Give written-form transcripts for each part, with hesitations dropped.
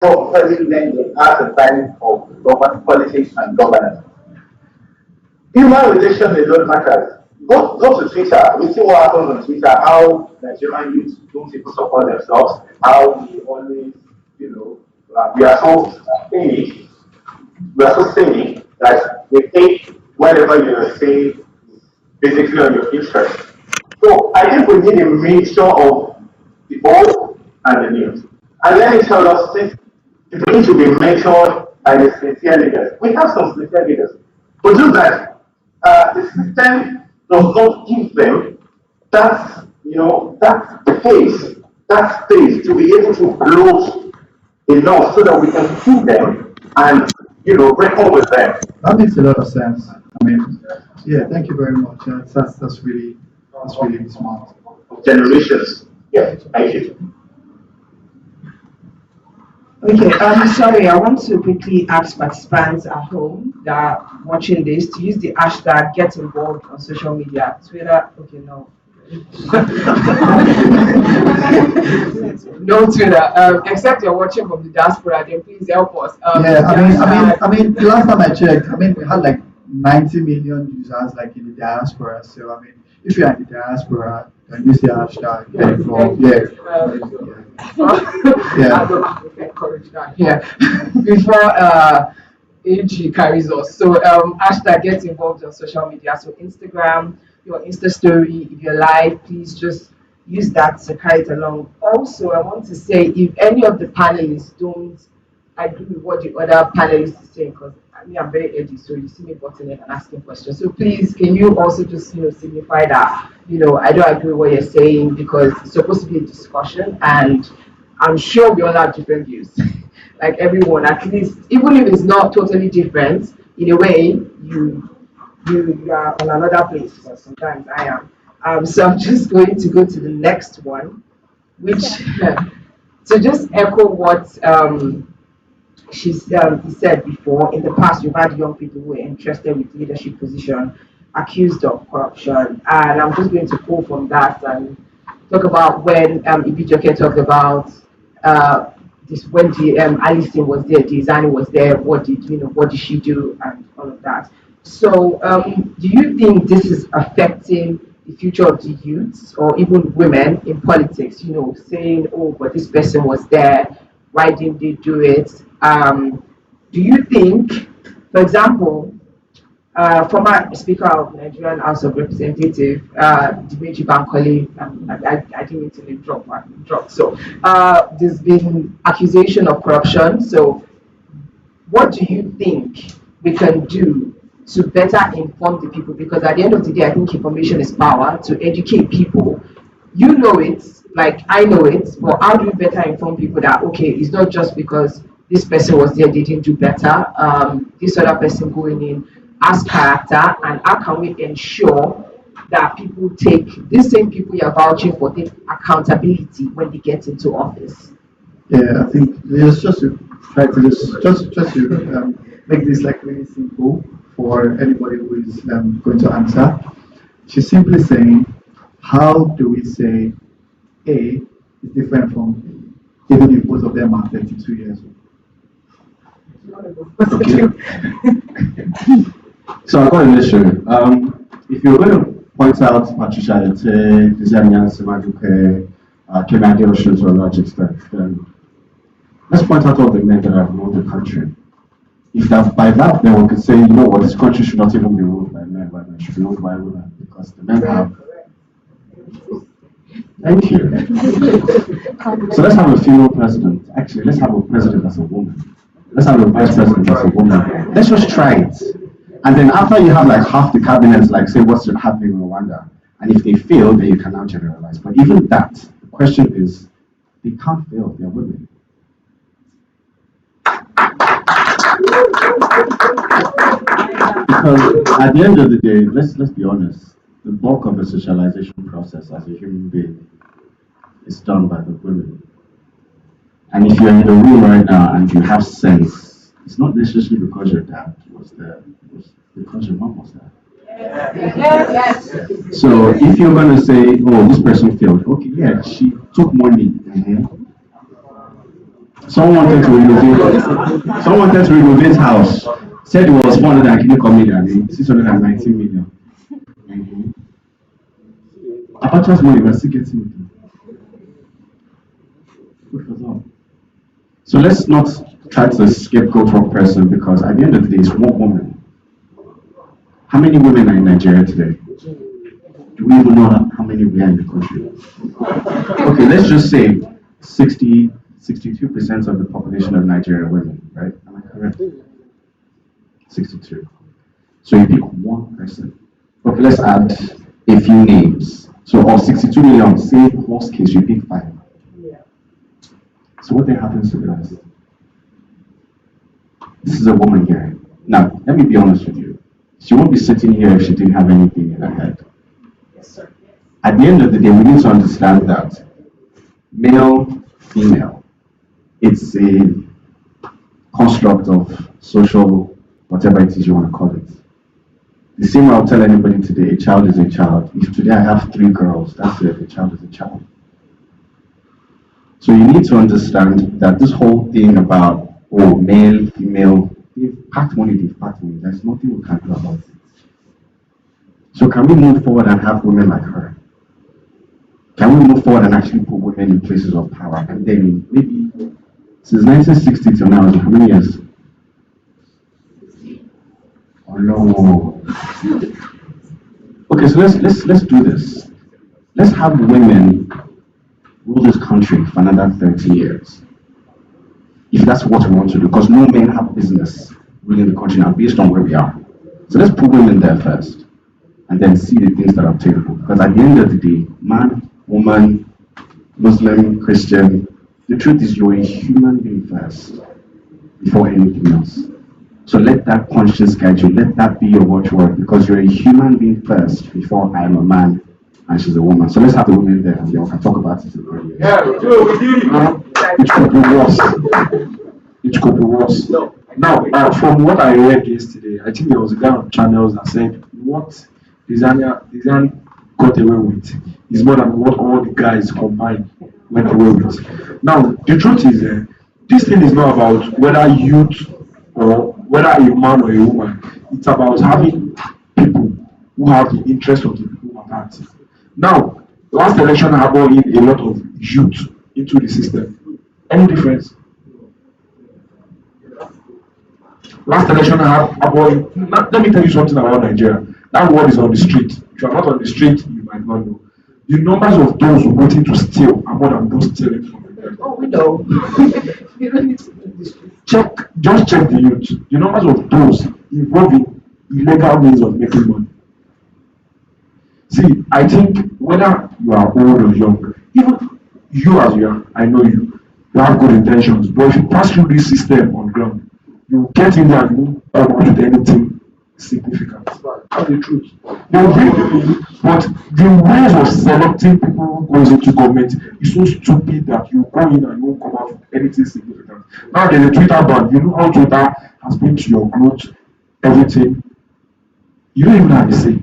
for president as a time of government politics and governance. Human relations alone matters. Go to Twitter. We see what happens on Twitter. How Nigerian youth don't even support themselves. How we always, you know, we are so cynic. We are so cynic that we take whatever you say basically on your interest. So I think we need a mixture of the old and the new. And let me tell us this, it needs to be mentioned by the sincere leaders. We have some sincere leaders. But just that the system does not give them that, you know, that pace, that space to be able to bloat enough so that we can see them and, you know, reckon with them. That makes a lot of sense. I mean, yeah, thank you very much. That's really smart. Generations. Yeah, thank you. Okay, sorry, I want to quickly ask participants at home that are watching this to use the hashtag get involved on social media. Twitter, okay, no. No Twitter. Except you're watching from the diaspora, then please help us. Yeah, I mean, the last time I checked, I mean, we had like 90 million users like in the diaspora. So I mean, if you're in the diaspora, then use the hashtag get involved. I don't know if I encourage that here before AG carries us. So hashtag get involved on social media. So Instagram, your Insta story, if you're live, please just use that to carry it along. Also, I want to say if any of the panelists don't agree with what the other panelists is saying, because I mean I'm very edgy, so you see me butting in and asking questions. So please, can you also just signify that I don't agree with what you're saying because it's supposed to be a discussion, and I'm sure we all have different views. Like everyone, at least, even if it's not totally different, in a way, you are on another place. Because sometimes I am. So I'm just going to go to the next one, which to just echo what she said before. In the past, we've had young people who are interested with leadership position accused of corruption, and I'm just going to pull from that and talk about when Ibijoke talked about this when the Alison was there, Dizani was there. What did she do, and all of that. So, do you think this is affecting the future of the youths or even women in politics? Saying, "Oh, but this person was there. Why didn't they do it?" Do you think, for example, former Speaker of Nigerian House of Representatives, Dimeji Bankole, I didn't mean to name drop. So there's been accusation of corruption. So what do you think we can do to better inform the people? Because at the end of the day, I think information is power. To educate people, you know it, like I know it, but how do you better inform people that okay, it's not just because this person was there, they didn't do better. This other person going in as character, and how can we ensure that people take these same people you're vouching for take accountability when they get into office? Yeah, I think it's just to try to just to make this like really simple for anybody who is going to answer. She's simply saying, how do we say A is different from even if both of them are 32 years old? Okay. So I've got an issue. If you're going to point out Patricia Ete, Dizania Semaduke, Kemade Oshun to a large extent, then let's point out all the men that have ruled the country. If that by that, then we could say, you know what, this country should not even be ruled by men, but it should be ruled by women, because the men have. Thank you. So let's have a female president. Actually, let's have a president as a woman. Let's have a vice president as a woman. Let's just try it. And then after you have like half the cabinet, like say what's happening in Rwanda, and if they fail, then you can now generalize. But even that, the question is, they can't fail, they're women. Because at the end of the day, let's be honest, the bulk of the socialization process as a human being is done by the women. And if you're in the room right now and you have sense, it's not necessarily because your dad was there, it's because your mom was there. Yes. So if you're going to say, oh, this person failed, okay, yeah, she took money. Someone wanted to renovate. Someone wanted to renovate house. Said it was 400 million, 619 million. Mm-hmm. Abacha's money, we're still getting it. Good for them. So let's not try to scapegoat one person because at the end of the day, it's one woman. How many women are in Nigeria today? Do we even know how many we are in the country? Okay, let's just say 62% of the population of Nigeria are women, right? Am I correct? 62. So you pick one person. Okay, let's add a few names. So of 62 million, say worst case, you pick 5. So what then happens to the rest? This is a woman here. Now, let me be honest with you. She won't be sitting here if she didn't have anything in her head. Yes, sir. At the end of the day, we need to understand that male, female, it's a construct of social, whatever it is you want to call it. The same way I'll tell anybody today, a child is a child. If today I have 3 girls, that's it, a child is a child. So you need to understand that this whole thing about, oh, male, female, they've packed money. There's nothing we can do about it. So can we move forward and have women like her? Can we move forward and actually put women in places of power? And then maybe since 1960 till now, how many years? Oh no. Okay, so let's do this. Let's have women rule this country for another 30 years. If that's what we want to do, because no men have business ruling the country now based on where we are. So let's put women there first and then see the things that are obtainable. Because at the end of the day, man, woman, Muslim, Christian, the truth is you're a human being first before anything else. So let that conscience guide you. Let that be your watchword because you're a human being first before I'm a man and she's a woman. So let's have the women there and then we can talk about it in earlier. Yeah, we did it. It could be worse. It could be worse. Now, from what I read yesterday, I think there was a guy on channels that said what Tanzania got away with is more than what all the guys combined went away with. Now, the truth is, this thing is not about whether youth or whether a man or a woman. It's about having people who have the interest of the people at heart. Now, last election I brought in a lot of youth into the system. Any difference? Last election I brought in. Let me tell you something about Nigeria. That word is on the street. If you are not on the street, you might not know. The numbers of those waiting to steal are more than those stealing from the Oh, we know. You don't need to do this. Just check the youth. The numbers of those involved in illegal means of making money. See, I think whether you are old or young, even you as you are, I know you have good intentions, but if you pass through this system on ground, you get in there and you won't come out with anything significant. That's the truth. They will bring people in, but the ways of selecting people who goes into government is so stupid that you go in and you won't come out with anything significant. Now there's a Twitter ban. You know how Twitter has been to your growth, everything. You don't even have a say.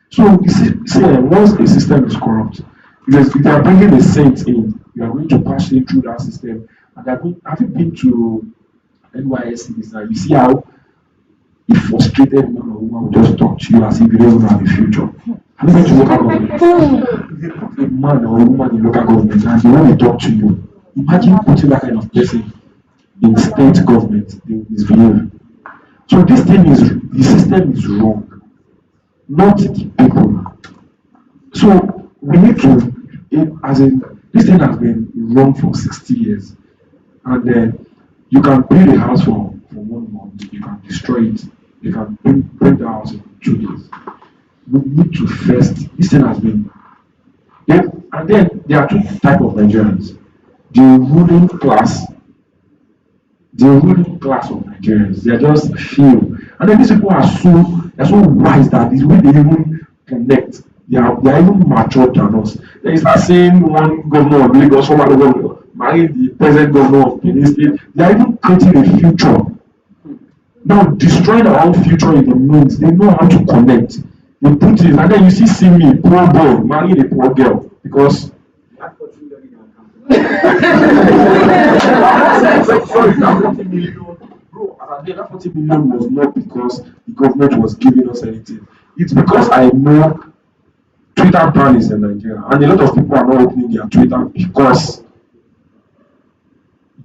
So you see, once a system is corrupt, because if they are bringing a saint in, you are going to pass in through that system. And they're going, have you been to NYSC this now? You see how a frustrated man or woman will just talk to you as if you don't even have a future. Have you been to local government? If you put a man or a woman in local government and they want to talk to you, imagine putting that kind of person in state government, they will misbehave. So this thing is, the system is wrong, not the people. So we need to, as in, this thing has been wrong for 60 years. And then you can build a house for 1 month, you can destroy it, you can bring the house in 2 days. We need to first, this thing has been, and then there are 2 types of Nigerians. The ruling class of Nigerians, they are just few. And then these people are so wise that this way they even connect. They are even mature than us. There is that same one governor of Lagos, former governor, marrying the present governor of Benin State. They are even creating a future. Now destroying our own future in the means, they know how to connect. They put it, and then you see me, poor boy, marrying a poor girl, because Sorry, that 40 million, bro, that 40 million was not because the government was giving us anything. It's because I know Twitter ban is in Nigeria, and a lot of people are not opening their Twitter because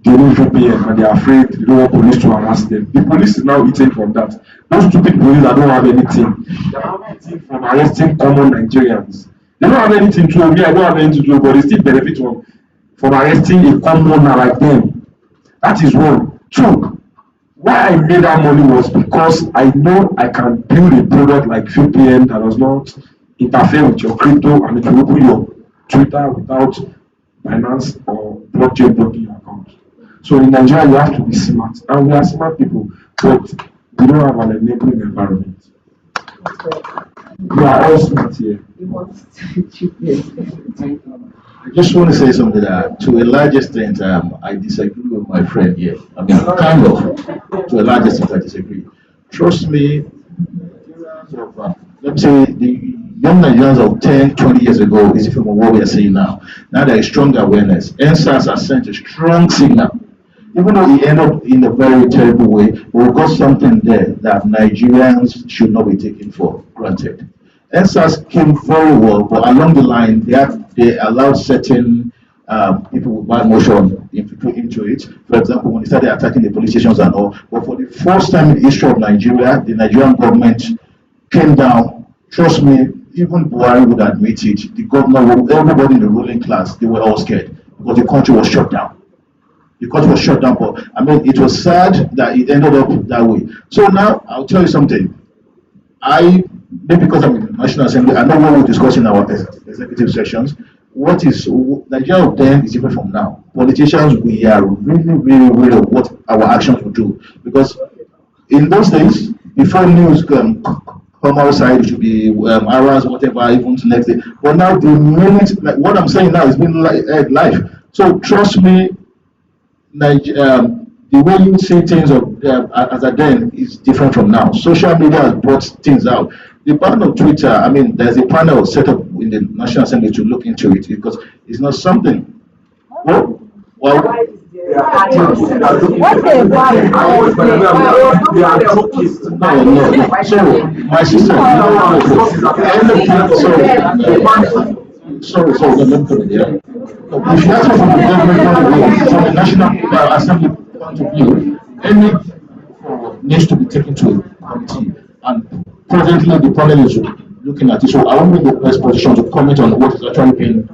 they need VPN and they are afraid they don't want police to harass them. The police is now eating from that. Those stupid police that don't have anything, they are eating from arresting common Nigerians. They don't have anything to do. Me, I don't have anything to do, but they still benefit from arresting a commoner like them. That is one. Two, why I made that money was because I know I can build a product like VPN that does not interfere with your crypto and it will open your Twitter without Binance or blockchain blocking your account. So in Nigeria, you have to be smart, and we are smart people, but we don't have an enabling environment. We are all smart here. I just want to say something that to a large extent, I disagree with my friend here. I mean, kind of, to a large extent, I disagree. Trust me, let me say the young Nigerians of 10, 20 years ago is different from what we are seeing now. Now there is strong awareness. NSAS has sent a strong signal. Even though it ended up in a very terrible way, but we got something there that Nigerians should not be taken for granted. NSAS came very well, but along the line, they allowed certain people with bad motion into it. For example, when they started attacking the police stations and all. But for the first time in the history of Nigeria, the Nigerian government came down. Trust me, even Buhari would admit it. The governor, everybody in the ruling class, they were all scared because the country was shut down. The country was shut down. But I mean, it was sad that it ended up that way. So now I'll tell you something. Maybe because I'm in the National Assembly, I know what we discuss in our executive sessions. What is Nigeria of then is different from now. Politicians, we are really, really aware of what our actions will do. Because in those days, before news come outside, it should be hours, whatever, even to next day. But now the minute, like what I'm saying now, is been live. So trust me, the way you see things as a then is different from now. Social media has brought things out. The ban of Twitter, I mean, there's a panel set up in the National Assembly to look into it because it's not something. Well, What no. So, my sister, sorry, let me put it there. If you ask from the government point of view, from the National Assembly point of view, any needs to be taken to a committee. And presently, the panel is looking at it. So I won't be in the best position to comment on what is actually being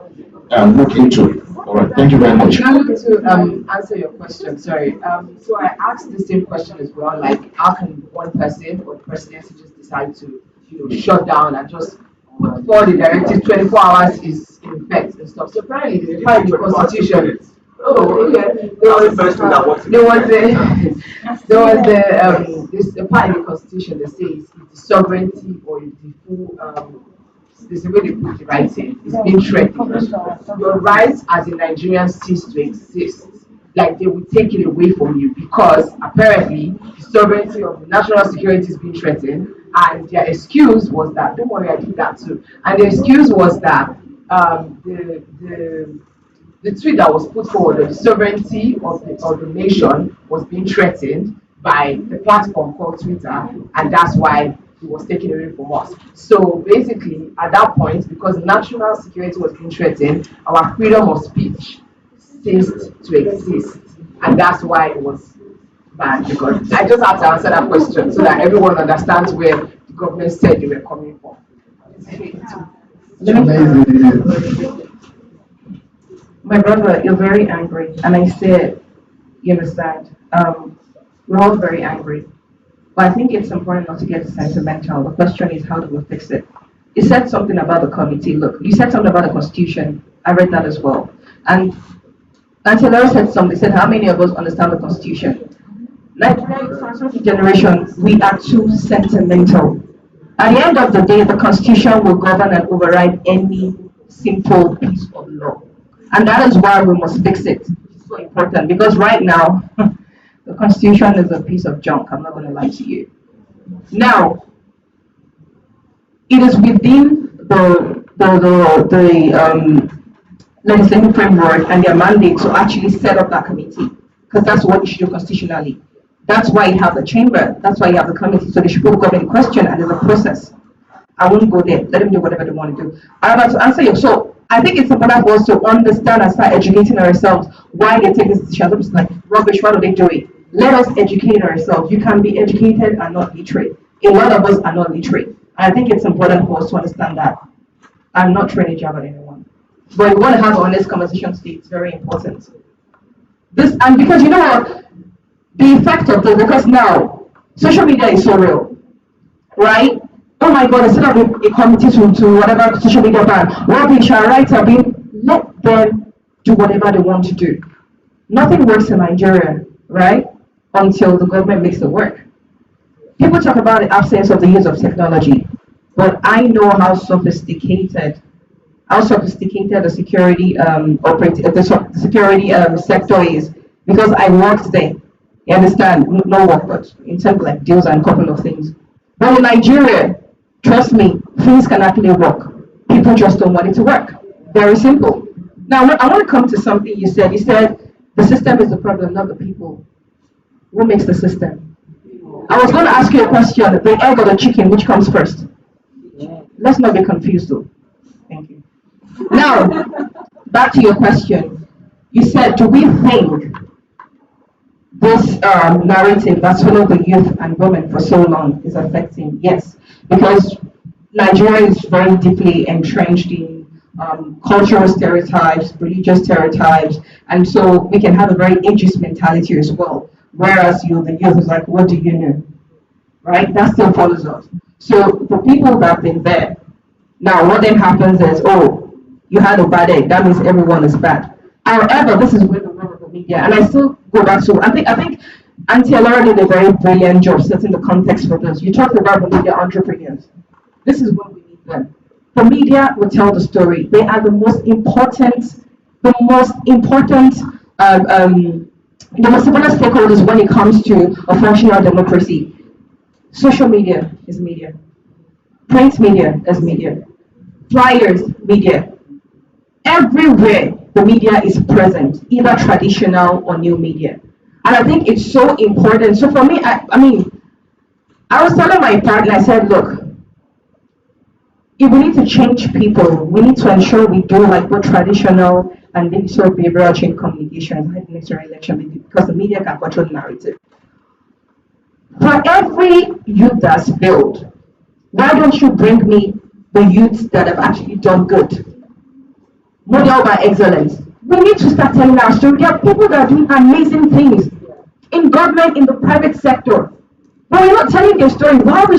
looked into. All right, thank you very much. To answer your question, sorry. So I asked the same question as well. Like, how can one person or the presidency just decide to, shut down and just before the directive 24 hours is in effect and stuff? So apparently, it's part of the constitution. Oh, okay. There's a part in the constitution that says if the sovereignty or if the full there's a way they put it right here. It's being threatened. Your rights as a Nigerian cease to exist. Like they will take it away from you because apparently the sovereignty of the national security is being threatened. And their excuse was that, don't worry, I did that too. And the excuse was that the tweet that was put forward, the sovereignty of the nation was being threatened by the platform called Twitter, and that's why it was taken away from us. So basically, at that point, because national security was being threatened, our freedom of speech ceased to exist, and that's why it was banned. Because I just have to answer that question so that everyone understands where the government said they were coming from. My brother, you're very angry, and I said, you understand, we're all very angry. But I think it's important not to get sentimental. The question is, how do we fix it? You said something about the committee. Look, you said something about the constitution. I read that as well. And Angela said something, said, how many of us understand the constitution? Like generation, we are too sentimental. At the end of the day, the constitution will govern and override any simple piece of law. And that is why we must fix it. It's so important because right now, the constitution is a piece of junk. I'm not going to lie to you. Now, it is within legislative framework and their mandate to actually set up that committee, because that's what you should do constitutionally. That's why you have the chamber. That's why you have the committee. So they should put the government in question, and there's a process. I won't go there. Let them do whatever they want to do. I'm about to answer you. So I think it's important for us to understand and start educating ourselves why they take this decision. It's like rubbish. Why do they do it? Let us educate ourselves. You can be educated and not literate. A lot of us are not literate. And I think it's important for us to understand that. I'm not trying to jab at anyone. But if we want to have an honest conversation today, it's very important. This, and because you know what? The effect of this, because now social media is so real, right? Oh my God, instead of a committee to whatever social media ban, rubbish, writer being, let them do whatever they want to do. Nothing works in Nigeria, right? Until the government makes it work. People talk about the absence of the use of technology, but I know how sophisticated the security sector is, because I worked there. You understand? No work, but in terms of like deals and a couple of things. But in Nigeria, trust me, things can actually work. People just don't want it to work. Very simple. Now, I want to come to something you said. You said the system is the problem, not the people. What makes the system? I was going to ask you a question. The egg or the chicken, which comes first? Let's not be confused though. Thank you. Now, back to your question. You said, do we think this narrative that's followed the youth and women for so long is affecting? Yes, because Nigeria is very deeply entrenched in cultural stereotypes, religious stereotypes, and so we can have a very ageist mentality as well. Whereas the youth is like, what do you know? Right? That still follows us. So the people that have been there, now what then happens is, oh, you had a bad egg, that means everyone is bad. However, this is where the role of the media, and I still go back to, I think Auntie Laura did a very brilliant job setting the context for this. You talked about the media entrepreneurs. This is what we need them. The media will tell the story. They are the most important stakeholders when it comes to a functional democracy. Social media is media. Print media is media. Flyers, media. Everywhere the media is present, either traditional or new media. And I think it's so important. So for me, I was telling my partner, I said, look, if we need to change people, we need to ensure we do like both traditional and digital behavioral change communications ahead of the next election, because the media can control the narrative. For every youth that's failed, why don't you bring me the youths that have actually done good? Model by excellence. We need to start telling our story. There are people that are doing amazing things in government, in the private sector. But we're not telling their story. Why are we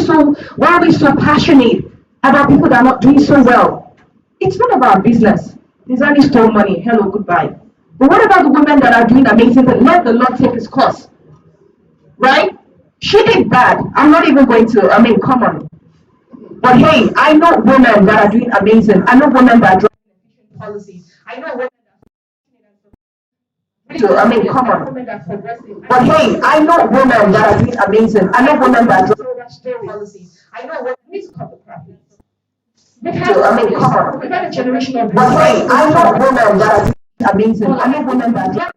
so passionate about people that are not doing so well? It's none of our business. Design stole money. Hello, goodbye. But what about the women that are doing amazing things? Let the Lord take his course. Right? She did bad. I'm not even going to, come on. But hey, I know women that are doing amazing. I know women that are driving policies. I know women come on. But hey, I know women that are doing amazing. I know women that are driving policies. I know women need to cut the crap. Come on. We've had a generation of. But hey, I know women that are doing amazing. I know women that are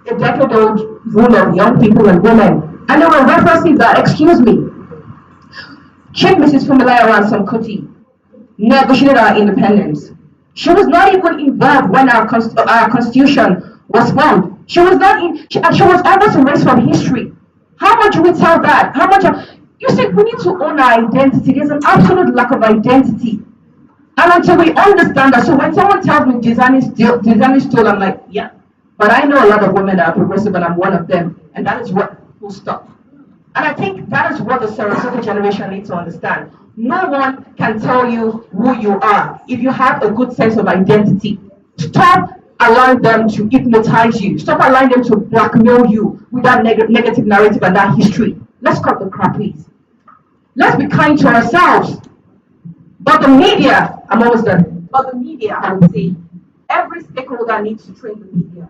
a decade-old rule of young people and women. And they were referencing that, excuse me, Chief Mrs. Fumilayo Ransom Kuti negotiated our independence. She was not even involved when our constitution was formed. She was not in, she was able to erase from history. How much do we tell that? How much? You see, we need to own our identity. There's an absolute lack of identity. And until we understand that, so when someone tells me design is still, I'm like, yeah. But I know a lot of women that are progressive, and I'm one of them. And that is what will stop. And I think that is what the Sarasota generation needs to understand. No one can tell you who you are if you have a good sense of identity. Stop allowing them to hypnotize you. Stop allowing them to blackmail you with that negative narrative and that history. Let's cut the crap, please. Let's be kind to ourselves. But the media, I'm almost done. But the media, I would say, every stakeholder needs to train the media.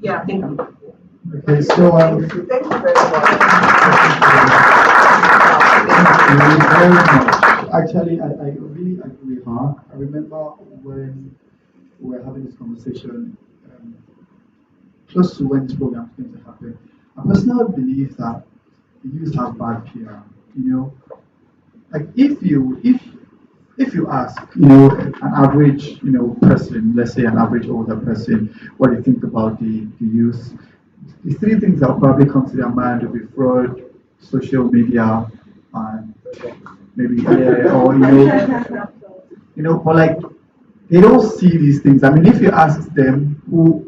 Yeah, I think I'm done. Okay, so Thank you very much. thank you very much. Actually, I really agree with her. I remember when we were having this conversation close to when this program is going to happen. I personally believe that the youth have bad PR. You know, like if you ask, an average, person, let's say an average older person, what do you think about the youth? The three things that will probably come to their mind will be fraud, social media, and maybe or but like they don't see these things. I mean, if you ask them who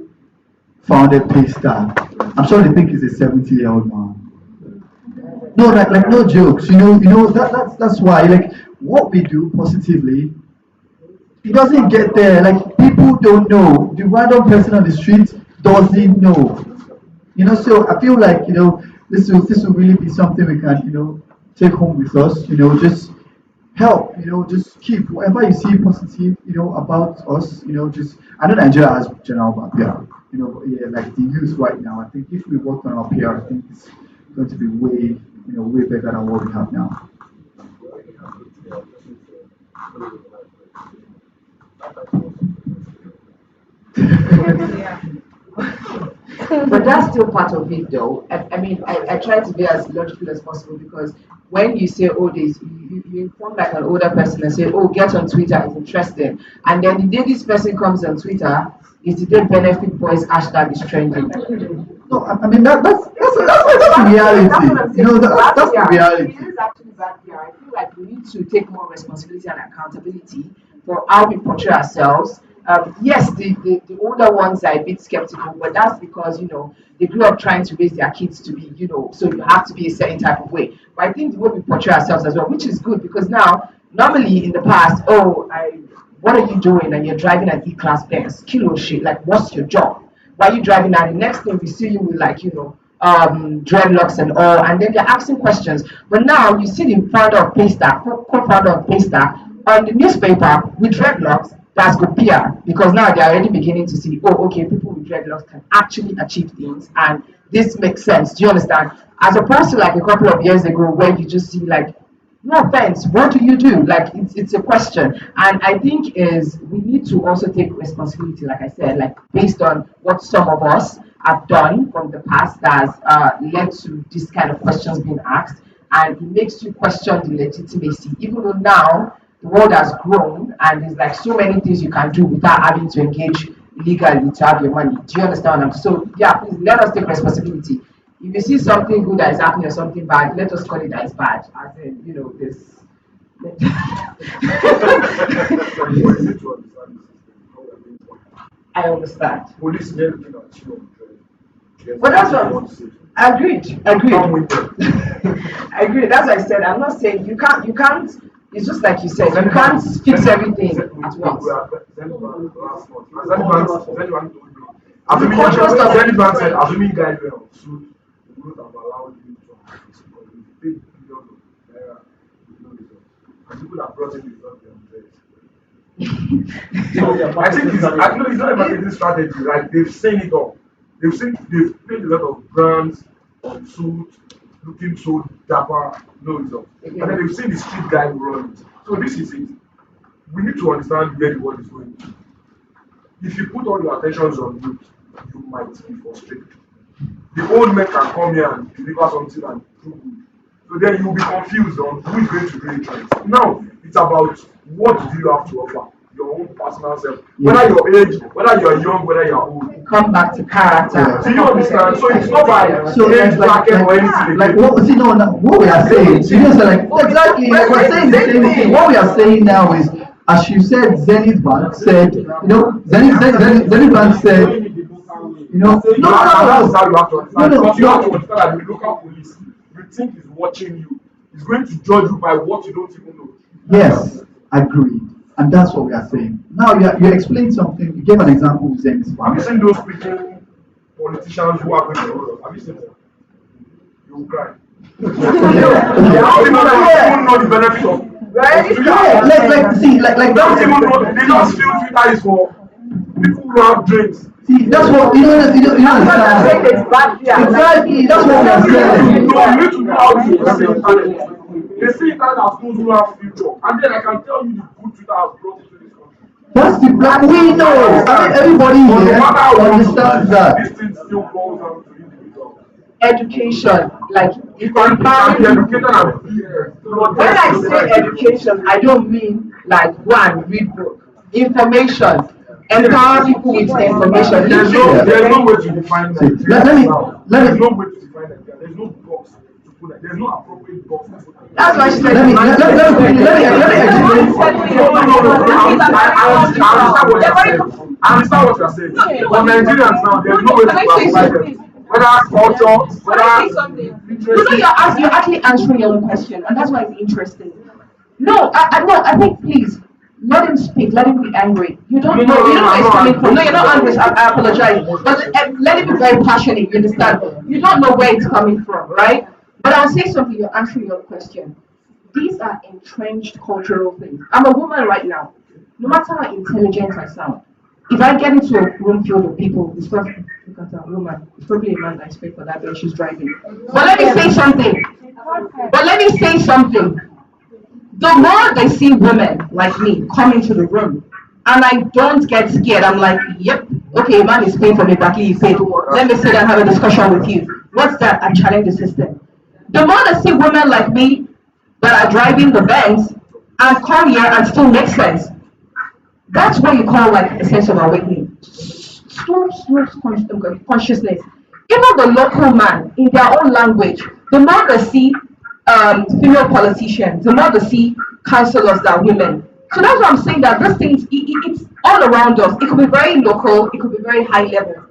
founded Paystar, I'm sure they think he's a 70-year-old man. No, like no jokes. That's why like what we do positively, it doesn't get there. Like people don't know. The random person on the street doesn't know. So I feel like this will really be something we can take home with us. Just help. Just keep whatever you see positive. About us. Just I know Nigeria has general bad PR. But yeah, like the youth right now. I think if we work on our PR, I think it's going to be way better than what we have now. But that's still part of it, though. I mean, I try to be as logical as possible because when you say, oh, this, you inform like an older person and say, oh, get on Twitter, it's interesting. And then the day this person comes on Twitter, is the day Benefit Boys hashtag is trending. No, I mean that's the reality. That's the reality. It is actually bad PR. I feel like we need to take more responsibility and accountability for how we portray ourselves. Yes, the older ones are a bit skeptical, but that's because they grew up trying to raise their kids to be so you have to be a certain type of way. But I think the way we portray ourselves as well, which is good because now normally in the past, what are you doing? And you're driving an E-class Benz, kilo shit. Like, what's your job? Why are you driving that? The next thing we see you with dreadlocks and all, and then they're asking questions. But now you see the founder of Paystar, co-founder of Paystar, on the newspaper with dreadlocks. That's good PR because now they're already beginning to see, okay, people with dreadlocks can actually achieve things, and this makes sense. Do you understand? As opposed to like a couple of years ago where you just see like, no offense, what do you do? Like it's a question. And I think is we need to also take responsibility, like I said, like based on what some of us have done from the past that has led to this kind of questions being asked. And it makes you question the legitimacy, even though now the world has grown and there's like so many things you can do without having to engage legally to have your money. Do you understand what I'm saying? So yeah, please let us take responsibility. If you see something good that is happening or something bad, let us call it that is bad. As in, this. I understand. But that's what agreed. I agree. That's what I said. I'm not saying you can't. It's just like you said, you can't fix everything at once. Assuming guidelines soon, we would have allowed you to have this because we paid billions of naira, and people have brought in without their So I think it's not a marketing strategy, right? They've seen it all. They've paid a lot of brands on suit, looking so dapper, no result. And then they've seen the street guy run it. So this is it. We need to understand where the world is going to. If you put all your attentions on youth, you might be frustrated. The old men can come here and deliver something and do good. So then you'll be confused on who is going to do it right. Now, it's about what do you have to offer, your own personal self. Whether your age, whether you're young, whether you're old. Come back to character. Do you understand? So it's not by age bracket or anything. Like what we are saying, exactly, like we're saying the same thing. What we are saying now is, as you said, Zenith Bank said, Zenith Bank said, that's how you have to understand. Because you have to understand that the local police, you think is watching you, is going to judge you by what you don't even know. Yes, agreed. And that's what we are saying. Now you explained something, you gave an example of Zenith Bank. Have you seen those people, politicians who are going to roll up? Have you seen them? You will cry. They don't even know the benefit of Right? Like don't even know. They just feel Twitter is for people who have dreams. See, that's what you understand. It's bad PR. Exactly, that's what we are saying. No, you need to know how to use the internet. They see it as those who have future. And then I can tell you the good Twitter has brought into this country. That's the black we know. I mean, everybody here understands that. This thing still boils down to individuals. Education, like if You I'm can be educated and be here. when I say education, I don't mean like go and read book. Information, empower people with information. There's no way to define that. There's no way to define that. There's no box to put that. There's no appropriate box to put that. That's why she said. Let me I understand what you're saying. For Nigerians now, there's no way to classify them. Whether culture, whether You're actually answering your own question, and that's why it's interesting. No, I think please let him speak. Let him be angry. You don't know. You don't know where it's coming from. No, you're not angry. I apologize, but let him be very passionate. You understand? You don't know where it's coming from, right? But I'll say something. You're answering your question. These are entrenched cultural things. I'm a woman right now. No matter how intelligent I sound, if I get into a room filled with people, it's probably look at a woman. It's probably a man that I expect for that, but she's driving. But let me say something. The more they see women like me come into the room, and I don't get scared, I'm like, yep, okay, man is paying for me, Baki, you paid. Let me sit and have a discussion with you. What's that? I challenge the system. The more they see women like me that are driving the Benz and come here and still make sense, that's what you call like a sense of awakening. Slow consciousness. Even the local man in their own language, the more they see female politicians, the more they see councillors that are women. So that's why I'm saying that these things, it's all around us. It could be very local, it could be very high level.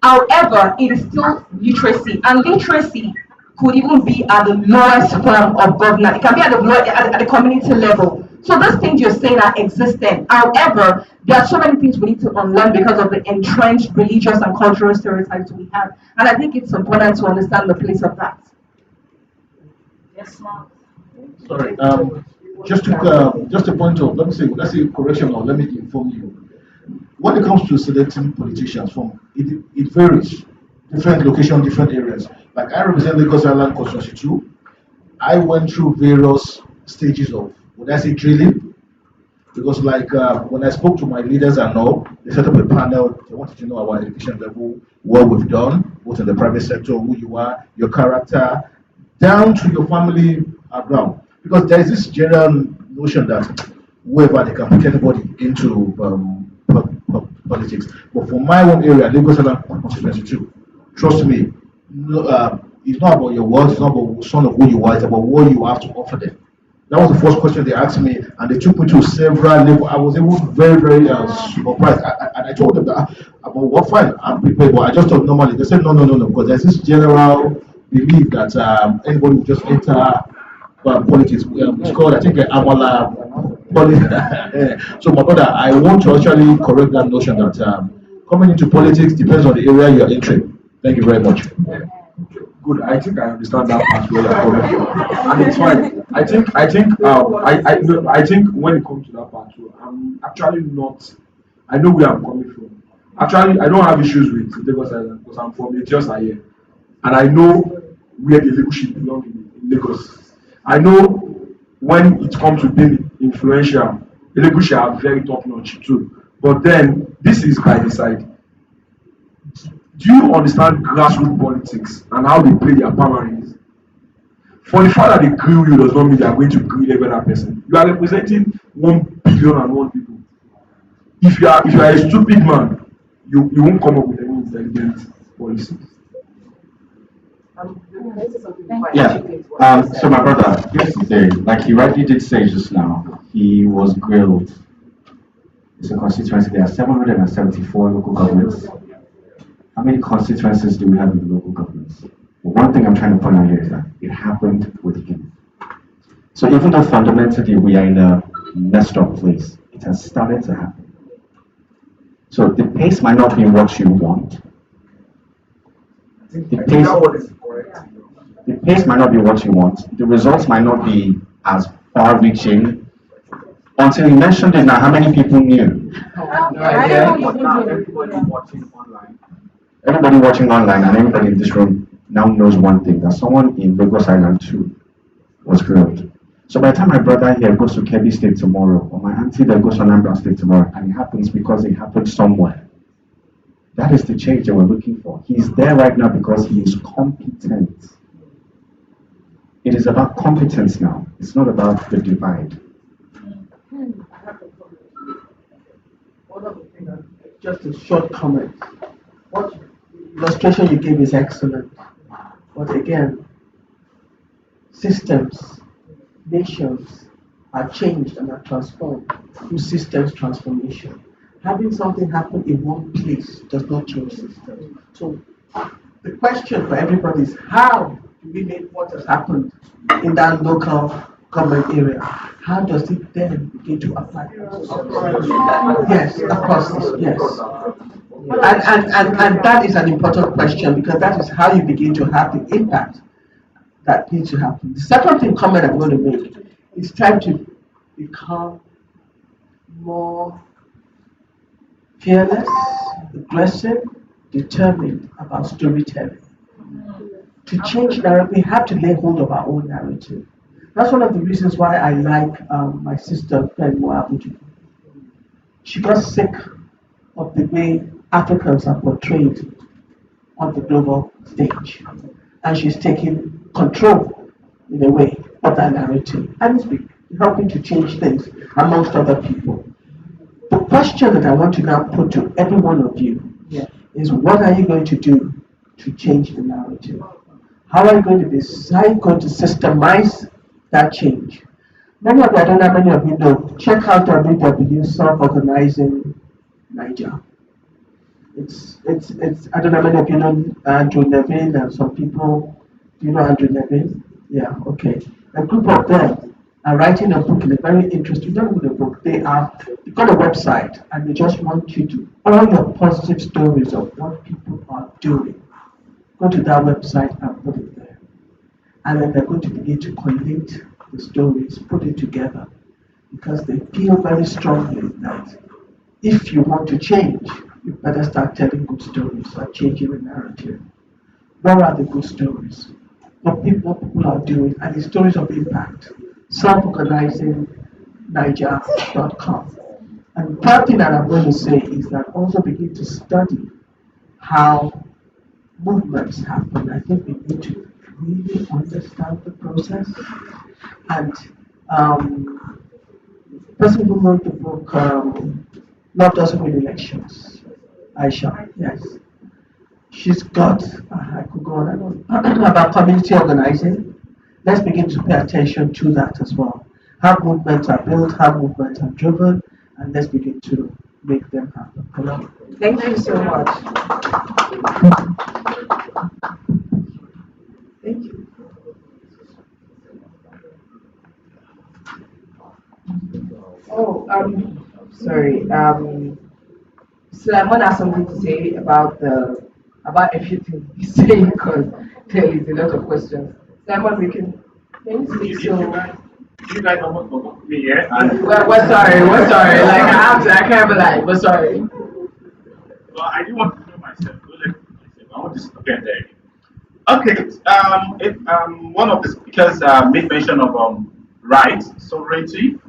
However, it is still literacy, and literacy could even be at the lowest form of governance. It can be at the community level. So those things you're saying are existent. However, there are so many things we need to unlearn because of the entrenched religious and cultural stereotypes we have. And I think it's important to understand the place of that. Yes, ma'am. Sorry. Just a point of let's say correction, or let me inform you. When it comes to selecting politicians, it varies, different location, different areas. Like I represent Lagos Island Constituency 2. I went through various stages of, would I say, drilling, because like when I spoke to my leaders and all, they set up a panel. They wanted to know our education level, what we've done, both in the private sector, who you are, your character, down to your family background. Because there is this general notion that whoever they can put anybody into politics. But for my own area, Lagos Island Constituency 2, trust me, it's not about your words, it's not about the son of who you are, it's about what you have to offer them. That was the first question they asked me, and they took me to several levels. I was even very, very surprised. And I told them that about what fine, I'm prepared, but I just thought normally. They said no, because there's this general belief that anybody will just enter politics. It's called, I think, Amala politics. So, my brother, I want to actually correct that notion that coming into politics depends on the area you are entering. Thank you very much. Good. I think I understand that part where you're coming from, and it's fine. I think when it comes to that part too, I'm actually not. I know where I'm coming from. Actually, I don't have issues with Lagos Island because I'm from Lagos here, and I know where the leadership belong in Lagos. I know when it comes to being influential, the Lagos are very top notch too. But then this is by the side. Do you understand grassroots politics and how they play their primaries? For the fact that they grill you does not mean they are going to grill every other person. You are representing 1,000,000,001 people. If you are a stupid man, you won't come up with any intelligent policies. Yeah. So my brother, here's the thing. Like he rightly did say just now, he was grilled. It's a constituency. There are 774 local governments. How many constituencies do we have in the local governments? Well, one thing I'm trying to point out here is that it happened with him. So even though fundamentally we are in a messed up place, it has started to happen. So the pace might not be what you want. The pace might not be what you want. The results might not be as far-reaching. Until you mentioned it now, how many people knew? Everybody watching online and everybody in this room now knows one thing, that someone in Lagos Island 2 was grilled. So by the time my brother here goes to Kebbi State tomorrow, or my auntie that goes to Anambra State tomorrow, and it happens because it happened somewhere, that is the change that we're looking for. He's there right now because he is competent. It is about competence now. It's not about the divide. One of the things, just a short comment. What illustration you gave is excellent. But again, systems, nations are changed and are transformed through systems transformation. Having something happen in one place does not change systems. So the question for everybody is, how do we make what has happened in that local government area? How does it then begin to apply? Yes, across this, yes. And that is an important question, because that is how you begin to have the impact that needs to happen. The second thing comment I'm going to make is try to become more fearless, aggressive, determined about storytelling. To change narrative, we have to lay hold of our own narrative. That's one of the reasons why I like my sister, Fenwa Abuji. She got sick of the way Africans are portrayed on the global stage. And she's taking control, in a way, of that narrative. And it's helping to change things amongst other people. The question that I want to now put to every one of you is, what are you going to do to change the narrative? How are you going to decide, going to systemize that change? Many of you, I don't know how many of you know, check out WW Self-Organizing Niger. It's I don't know how many of you know Andrew Nevin and some people. Do you know Andrew Nevin? Yeah, okay. A group of them are writing a book in a very interesting, don't read the book. They've got a website and they just want you to, all your positive stories of what people are doing, go to that website and put it there. And then they're going to begin to collate the stories, put it together, because they feel very strongly that if you want to change, you better start telling good stories, start changing the narrative. What are the good stories? What people are doing, and the stories of impact. Self-organizing Niger.com. And the third thing that I'm going to say is that also begin to study how movements happen. I think we need to really understand the process. And the person who wrote the book, Love Doesn't Win Elections, Aisha, yes. She's got, I could go on and on, about community organizing. Let's begin to pay attention to that as well. How movements are built, how movements are driven, and let's begin to make them happen. Hello? Thank you so much. Thank you. Oh, sorry. Sulaiman has something to say about everything he's saying, because there is a lot of questions. Sulaiman, can you speak? So You guys almost forgot me, yeah? we're sorry. Like I can't be like, we're sorry. Well, I do want to know myself. I want to get there. Okay. One of the speakers made mention of rights, sovereignty.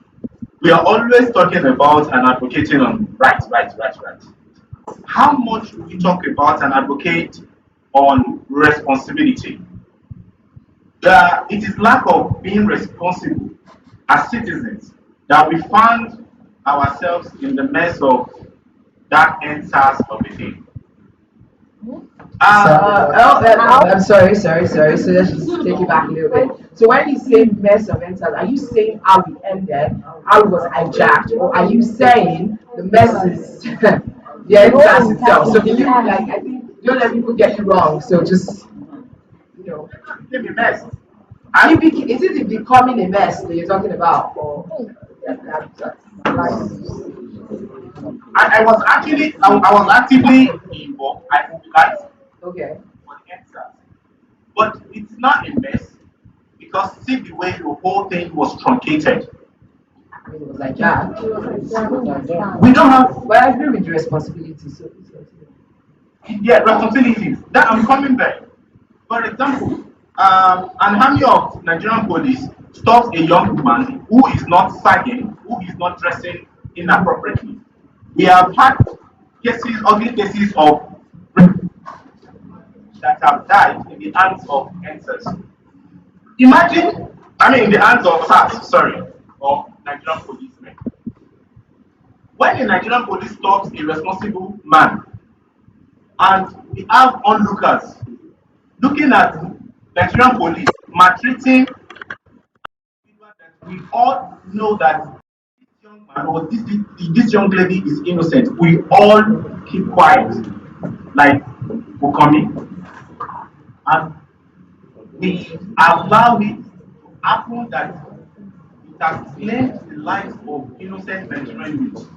We are always talking about and advocating on rights. How much do we talk about and advocate on responsibility? It is lack of being responsible as citizens that we find ourselves in the mess of that answers of the day. I'm sorry. So let's just take it back a little bit. So when you say mess of answers, are you saying how we ended, how it was hijacked, or are you saying the mess is the answers itself? So can you, like, I think, don't let people get you wrong. So just, you know, It's a mess. is it becoming a mess that you're talking about, or I was actively involved. I mobilized okay. for the answers. But it's not a mess because see the way the whole thing was truncated. I mean, it was like that. We don't have But I agree with the responsibility. So responsibilities. That I'm coming back. For example, an army of Nigerian police stops a young woman who is not sagging, who is not dressing inappropriately. We have had cases, ugly cases of that have died in the hands of answers. Imagine, in the hands of SARS, sorry, of Nigerian policemen. When a Nigerian police stops a responsible man, and we have onlookers looking at Nigerian police maltreating, we all know that this young man or this young lady is innocent. We all keep quiet, like Bukomi, and we allow it to happen that it has claimed the lives of innocent Nigerian youth.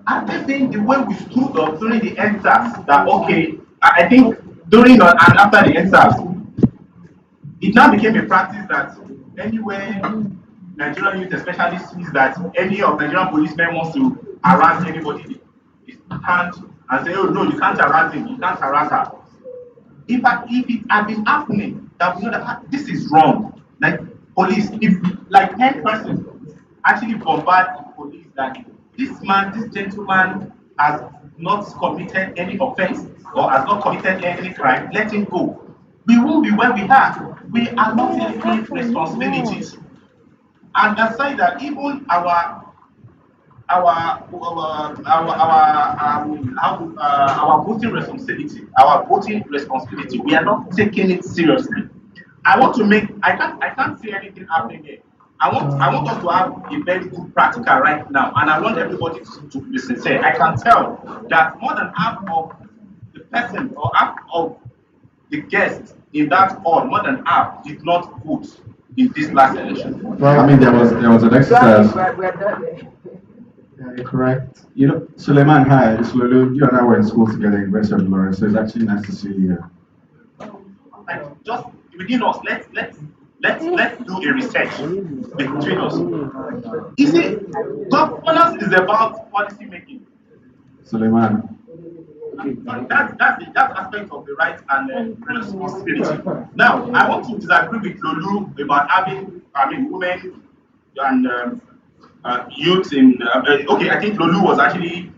I think the way we stood up during the NSAS, that okay, I think during and after the NSAS, it now became a practice that anywhere Nigerian youth especially sees that any of Nigerian policemen wants to harass anybody, they can't and say, oh no, you can't harass him, you can't harass her. If it had been happening, that we know that this is wrong. Like police, if like 10 persons actually bombard the police that this gentleman has not committed any offense or has not committed any crime, let him go. We won't be where we are. We are not taking responsibilities. And aside that, even our voting responsibility, we are not taking it seriously. I can't see anything happening here. I want us to have a very good practical right now, and I want everybody to be sincere. I can tell that more than half of the person or half of the guests in that hall, more than half did not vote in this last election. Well, I mean, there was an exercise. We're done there. Yeah, correct. You know, Suleiman, hi, it's Lulu. You and I were in school together in University of Lawrence, so it's actually nice to see you here. Like just within us, let's do a research between us. You see, governance is about policy making. Suleiman. That's the aspect of the right and responsibility. Now, I want to disagree with Lulu about having, women and youth in. Okay, I think Lulu was actually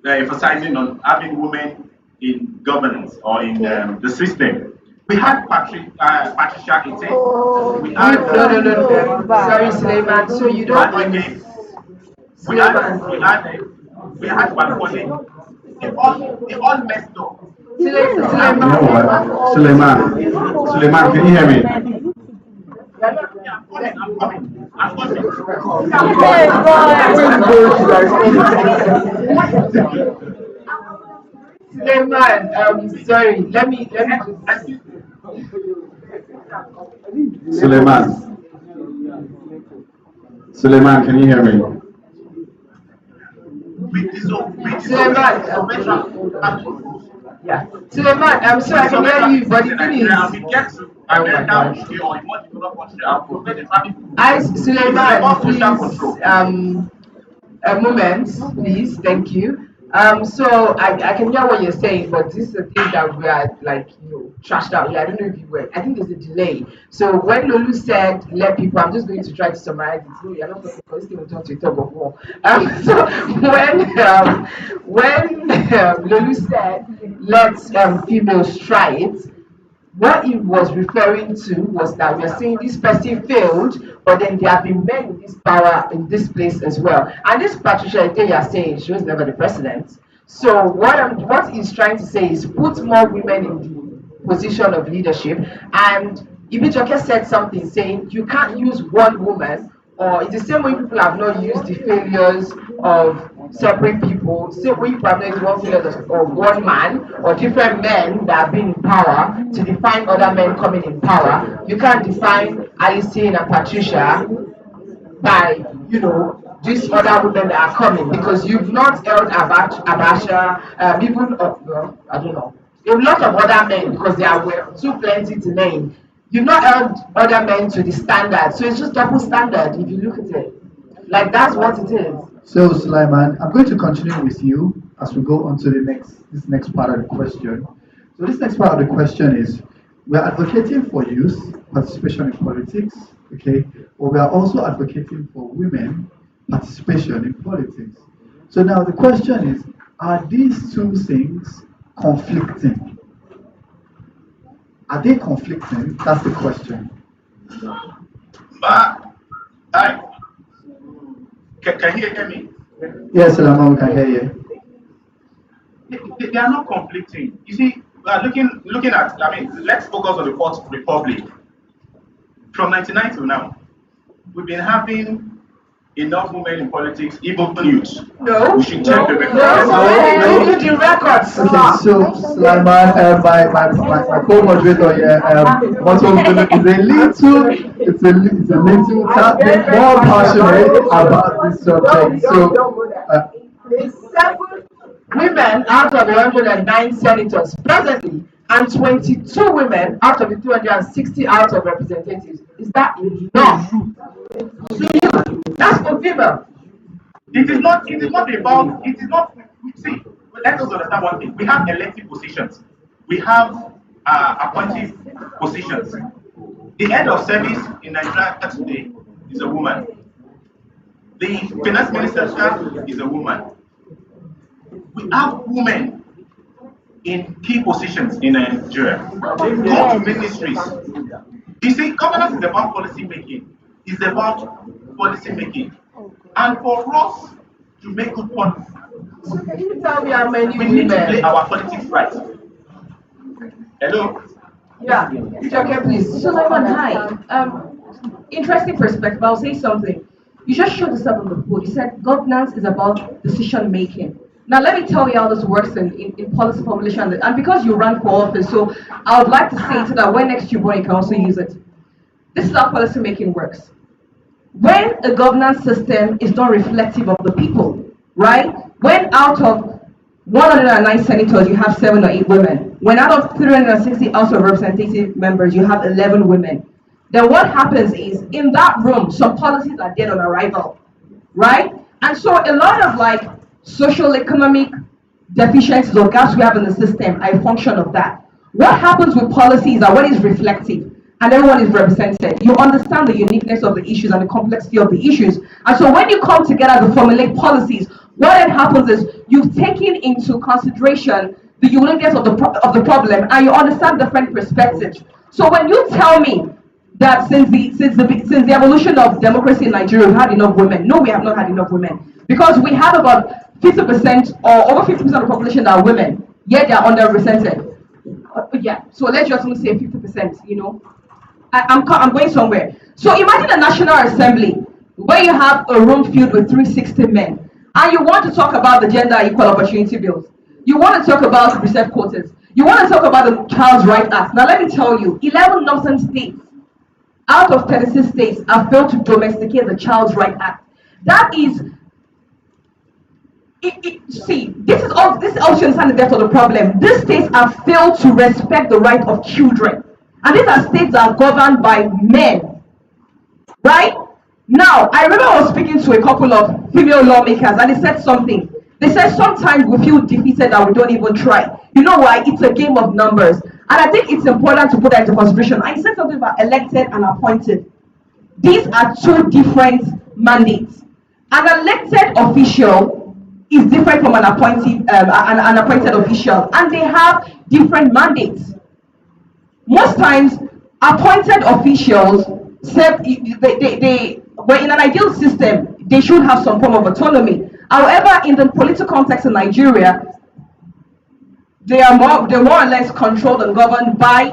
emphasizing on having women in governance or in the system. We had Patricia Ete. We had No. Sorry, Suleiman. So you don't want. we had Bankole. They all messed up. You know what? Suleiman, can you hear me? Yeah, I'm coming. Suleiman, sorry. Let me Suleiman, can you hear me? Yeah. Suleiman, I'm sorry, I can hear you, but the thing is. Suleiman, please, a moment, please, thank you. So I can hear what you're saying, but this is a thing that we are like, trashed out. Yeah, I don't know if you were. I think there's a delay. So when Lulu said let people, I'm just going to try to summarize it. No, you're not talking because this thing will talk to you talk of war. So when Lulu said let females try it, what he was referring to was that we're saying this person failed, but then there have been men with this power in this place as well. And this Patricia Ete you're saying, she was never the president. So what he's trying to say is put more women in the position of leadership. And Ibijoke said something saying you can't use one woman, or it's the same way people have not used the failures of separate people, same way people have not used one failures of one man or different men that have been in power to define other men coming in power. You can't define Alison and Patricia by, these other women that are coming because you've not held Abasha, even, well, I don't know, a lot of other men because there were too plenty to name. You've not held other men to the standard, so it's just double standard if you look at it. Like that's what it is. So Sulaiman, I'm going to continue with you as we go on to this next part of the question. So this next part of the question is, we are advocating for youth participation in politics, okay, but we are also advocating for women participation in politics. So now the question is, are these two things conflicting? Are they conflicting? That's the question. But I can you hear me? Yes, Lama, we can hear you. They are not conflicting. You see, we are looking at. I mean, let's focus on the Fourth Republic. From 99 to now, we've been having enough women in politics, even youth. No. We should check the records. No. Give you the records. Okay, so Sulaiman, my co-moderator here, what was it's a little tad bit more passionate about this subject. So, There's 7 women out of the 109 senators presently, and 22 women out of the 260 House of Representatives. Is that enough? That's for female. It is not about. It is not. See, let us understand one thing. We have elective positions. We have appointed positions. The head of service in Nigeria today is a woman. The finance minister is a woman. We have women in key positions in Nigeria. Go to ministries. You see, governance is about policy making. It's about policy making. And for us to make good policy, Can you tell me how many we need to play women? our politics right. Hello? Yeah, okay, please. Sulaiman, hi. Interesting perspective. I'll say something. You just showed this up on the board. You said governance is about decision making. Now, let me tell you how this works in policy formulation. And because you run for office, so I would like to say so that when next you run, you can also use it. This is how policy making works. When a governance system is not reflective of the people, right? When out of 109 senators, you have 7 or 8 women. When out of 360 House of Representative members, you have 11 women. Then what happens is, in that room, some policies are dead on arrival, right? And so a lot of like social economic deficiencies or gaps we have in the system are a function of that. What happens with policy is that when it's reflective and everyone is represented, you understand the uniqueness of the issues and the complexity of the issues. And so when you come together to formulate policies, what then happens is you've taken into consideration the uniqueness of the problem, and you understand different perspectives. So when you tell me that since the evolution of democracy in Nigeria, we've had enough women, no, we have not had enough women, because we have about 50% or over 50% of the population that are women, yet they are underrepresented. Yeah, so let's just say 50%. You know, I'm going somewhere. So imagine a National Assembly where you have a room filled with 360 men, and you want to talk about the gender equal opportunity bills. You want to talk about reserve quotas. You want to talk about the Child's Right Act. Now let me tell you, 11 northern states out of 36 states have failed to domesticate the Child's Right Act. That is, see, this is also understand the depth of the problem. These states have failed to respect the right of children. And these are states that are governed by men, right? Now, I remember I was speaking to a couple of female lawmakers, and they said something. They said sometimes we feel defeated that we don't even try. You know why? It's a game of numbers. And I think it's important to put that into consideration. I said something about elected and appointed. These are 2 different mandates. An elected official is different from an appointed official, and they have different mandates. Most times, appointed officials they well, in an ideal system, they should have some form of autonomy. However, in the political context in Nigeria, they're more or less controlled and governed by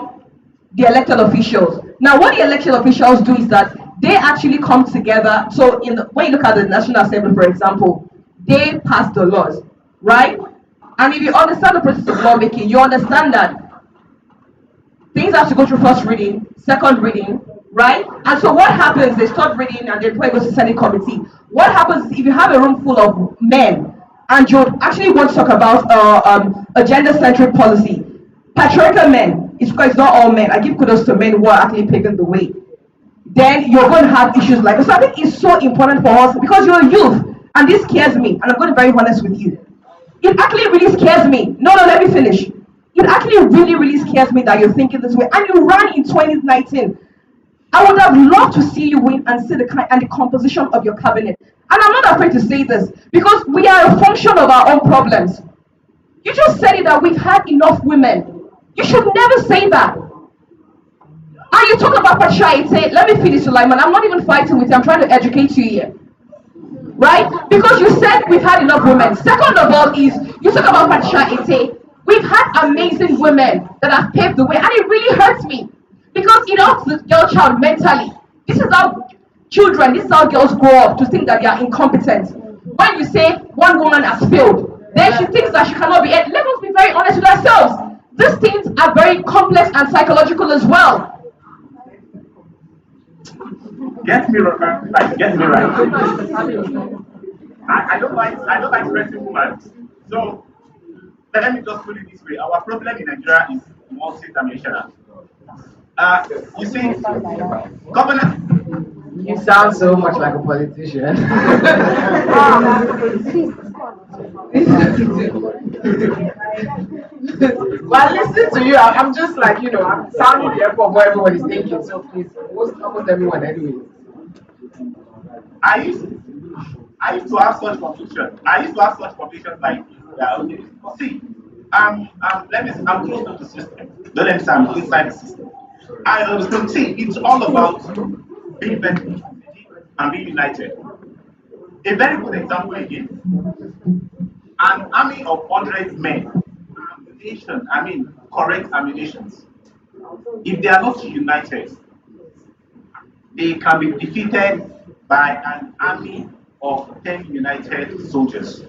the elected officials. Now, what the elected officials do is that they actually come together. So, when you look at the National Assembly, for example, they pass the laws, right? And if you understand the process of lawmaking, you understand that things have to go through first reading, second reading, right? And so what happens, they start reading and then it goes to Senate committee. What happens is if you have a room full of men and you actually want to talk about a gender-centric policy, patriarchal men, it's because it's not all men. I give kudos to men who are actually paving the way. Then you're going to have issues like this. So I think it's so important for us because you're a youth, and this scares me, and I'm going to be very honest with you. It actually really scares me. No, let me finish. It actually really, really scares me that you're thinking this way. And you ran in 2019. I would have loved to see you win and see the kind and the composition of your cabinet. And I'm not afraid to say this because we are a function of our own problems. You just said it that we've had enough women. You should never say that. And you talk about partiality. Let me finish, Sulaiman. I'm not even fighting with you. I'm trying to educate you here. Right? Because you said we've had enough women. Second of all is you talk about partiality. We've had amazing women that have paved the way. And it really hurts me. Because it helps the girl child mentally. This is how children, this is how girls grow up to think that they are incompetent. When you say one woman has failed, then she thinks that she cannot be. Let us be very honest with ourselves. These things are very complex and psychological as well. Get me right. Like, get me right. I don't like stressing women. So let me just put it this way: our problem in Nigeria is multi-dimensional. You see, governance. You sound so much like a politician. Well, listen to you. I'm just like, I'm sounding the echo of what everybody's thinking. So please, almost everyone anyway. I used I used to have such confusion. I used to have such confusion like, okay, see, I'm close to the system. Don't let me say I'm inside the system. I understand. See, it's all about being better and being united. A very good example again. An army of 100 men, ammunition, correct ammunitions. If they are not united, they can be defeated by an army of 10 united soldiers. See,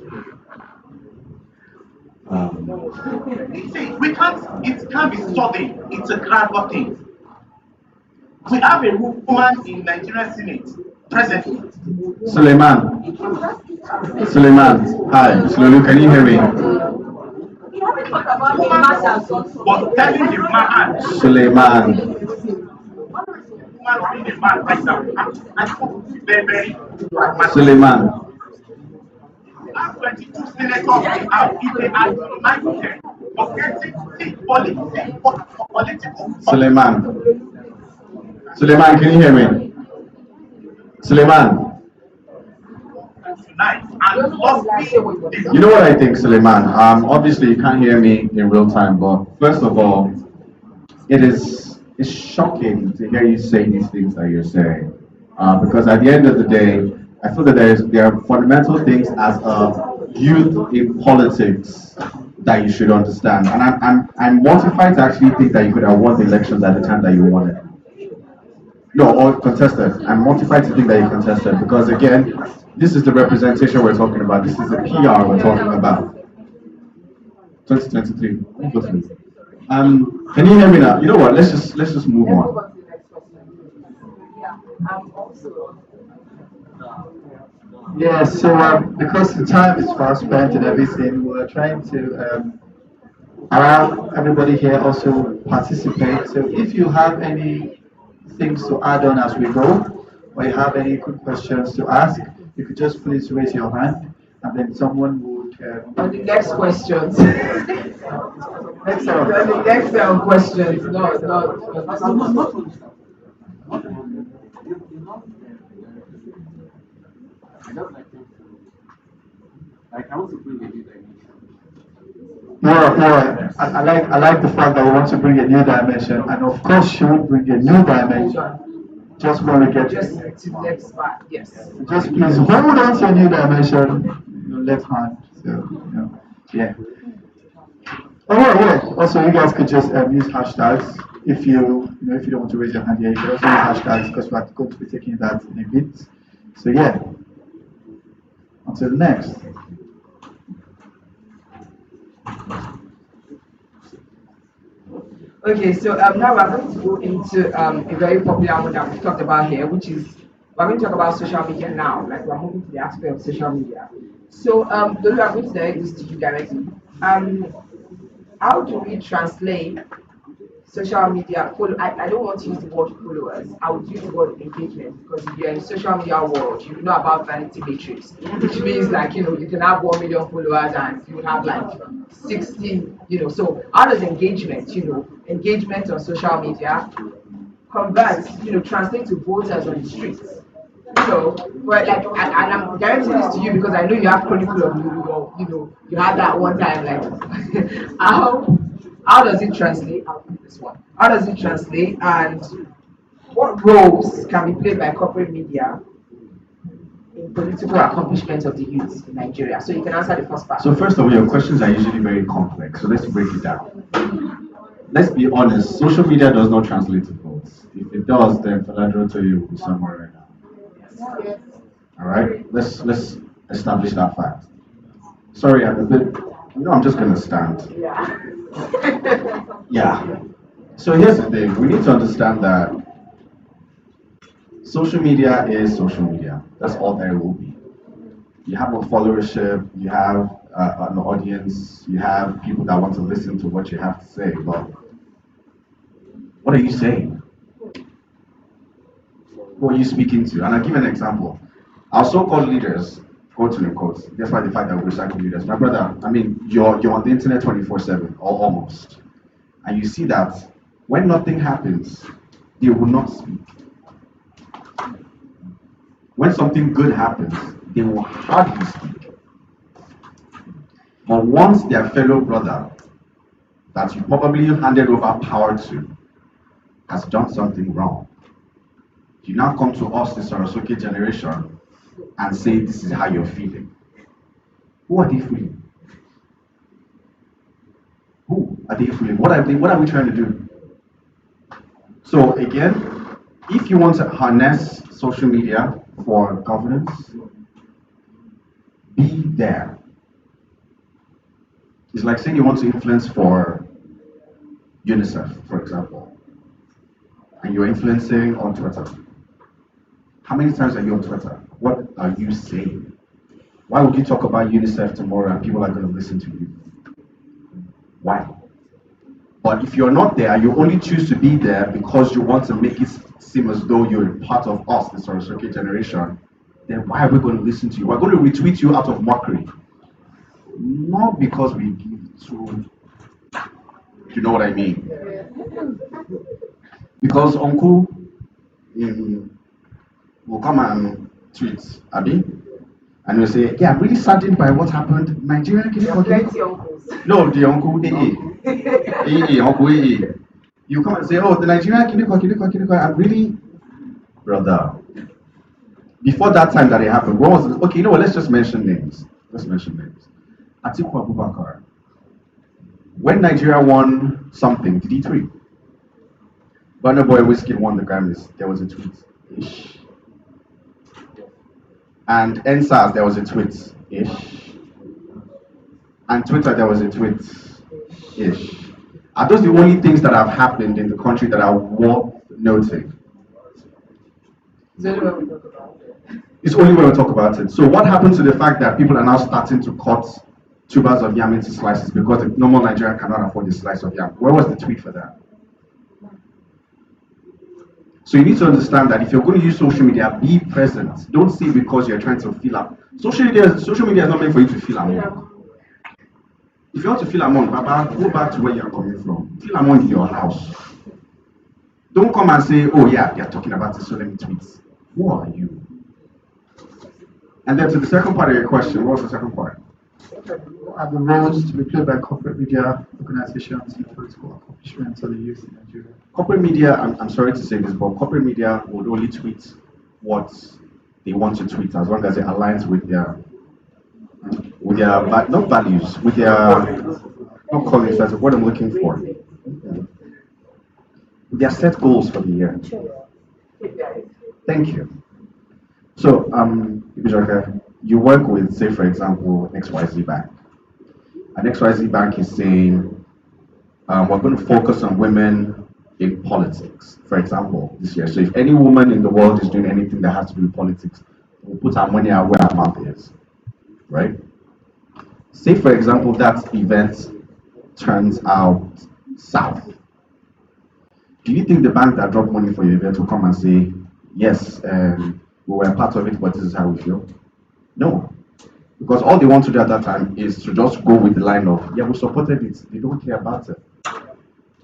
it can't be sudden, it's a gradual thing. We have a woman in Nigerian Senate presently. Suleiman. Suleiman. Hi. Slowly, can you hear me? But telling the man, Suleiman. woman being a man right now, I'm very, very pragmatic. Suleiman. We have 22 senators out. If they are united, forgetting the political. Suleiman. Suleiman, can you hear me? Suleiman. Tonight, and You know what I think, Suleiman? Obviously you can't hear me in real time, but first of all, it's shocking to hear you say these things that you're saying. Because at the end of the day, I feel that there are fundamental things as a youth in politics that you should understand. And I'm mortified to actually think that you could have won the elections at the time that you won it. No, or contested. I'm mortified to think that you contested because again, this is the representation we're talking about. This is the PR we're talking about. 2023. Can you hear me now? You know what? Let's just move on. Yeah, so because the time is fast spent and everything, we're trying to allow everybody here also participate. So if you have any things to add on as we go, or you have any quick questions to ask, you could just please raise your hand, and then someone would. On the next questions. On the next questions. No. I like the fact that we want to bring a new dimension, and of course she would bring a new dimension. Just when we get just to the next spot, yes. Just please hold on to a new dimension, your left hand. So yeah. Oh yeah. Also, you guys could just use hashtags if if you don't want to raise your hand here. You can also use hashtags because we're going to be taking that in a bit. So yeah. Until next. Okay, so now we're going to go into a very popular one that we've talked about here, which is we're going to talk about social media now. Like we're moving to the aspect of social media. So, Lulu, I'm going to direct this to you directly. How do we translate social media follow. I don't want to use the word followers. I would use the word engagement because if you're in the social media world, you know about vanity metrics, which means like you can have 1 million followers and you have like 60. So how does engagement on social media converts, translate to voters on the streets? But like, and I'm guaranteeing this to you because I know you have curriculum. You had that one time. Like, how does it translate? I'll put this one. How does it translate, and what roles can be played by corporate media in political accomplishment of the youth in Nigeria? So you can answer the first part. So first of all, your questions are usually very complex. So let's break it down. Let's be honest. Social media does not translate to votes. If it does, then Faladro to you will be somewhere right now. All right. Let's establish that fact. Sorry, I'm a bit. I'm just gonna stand. Yeah. So here's the thing. We need to understand that social media is social media. That's all there will be. You have a followership, you have an audience, you have people that want to listen to what you have to say, but what are you saying? Who are you speaking to? And I'll give an example. Our so-called leaders, quote unquote, despite the fact that we're cycle leaders, my brother, you're on the internet 24/7, or almost. And you see that when nothing happens, they will not speak. When something good happens, they will hardly speak. But once their fellow brother that you probably handed over power to has done something wrong, you now come to us, the Sorosuke generation, and say this is how you're feeling. Who are they fooling? Who are they fooling? What are we trying to do? So again, if you want to harness social media for governance, be there. It's like saying you want to influence for UNICEF, for example, and you're influencing on Twitter. How many times are you on Twitter? What are you saying? Why would you talk about UNICEF tomorrow and people are going to listen to you? Why? But if you're not there, you only choose to be there because you want to make it seem as though you're part of us, the Sorosuke generation, then why are we going to listen to you? We're going to retweet you out of mockery. Not because we give to, you know what I mean? Because Uncle will come and tweet, Abby, and will say, yeah, I'm really saddened by what happened. Nigeria, can you Plenty uncles. No, the uncle, uncle, you come and say, oh, the Nigerian I'm really, brother. Before that time that it happened, what was it? Okay, you know what? Let's just mention names. Atiku Abubakar. When Nigeria won something, did he tweet? Burna Boy Whiskey won the Grammys. There was a tweet. Ish. And NSAS, there was a tweet. Ish. And Twitter, there was a tweet. Ish. Are those the only things that have happened in the country that are worth noting? It's only when we talk about it. So what happened to the fact that people are now starting to cut tubers of yam into slices because the normal Nigerian cannot afford the slice of yam? Where was the tweet for that? So you need to understand that if you're going to use social media, be present. Don't say because you're trying to feel up. Social media is not meant for you to feel among. If you want to feel among, Baba, go back to where you're coming from. Feel among in your house. Don't come and say, oh yeah, they're talking about it, so let me tweet. Who are you? And then to the second part of your question, what was the second part? What are the roles to be played by corporate media organizations in political accomplishments of the youth in Nigeria? Corporate media, I'm sorry to say this, but corporate media would only tweet what they want to tweet as long as it aligns with their not values, with their, not calling that's what I'm looking for. Their set goals for the year. Thank you. So, you work with, say, for example, XYZ Bank. And XYZ Bank is saying, we're going to focus on women in politics, for example, this year. So if any woman in the world is doing anything that has to do with politics, we'll put our money where our mouth is, right? Say, for example, that event turns out south. Do you think the bank that dropped money for your event will come and say, yes, we were part of it, but this is how we feel? No. Because all they want to do at that time is to just go with the line of, yeah, we supported it. They don't care about it.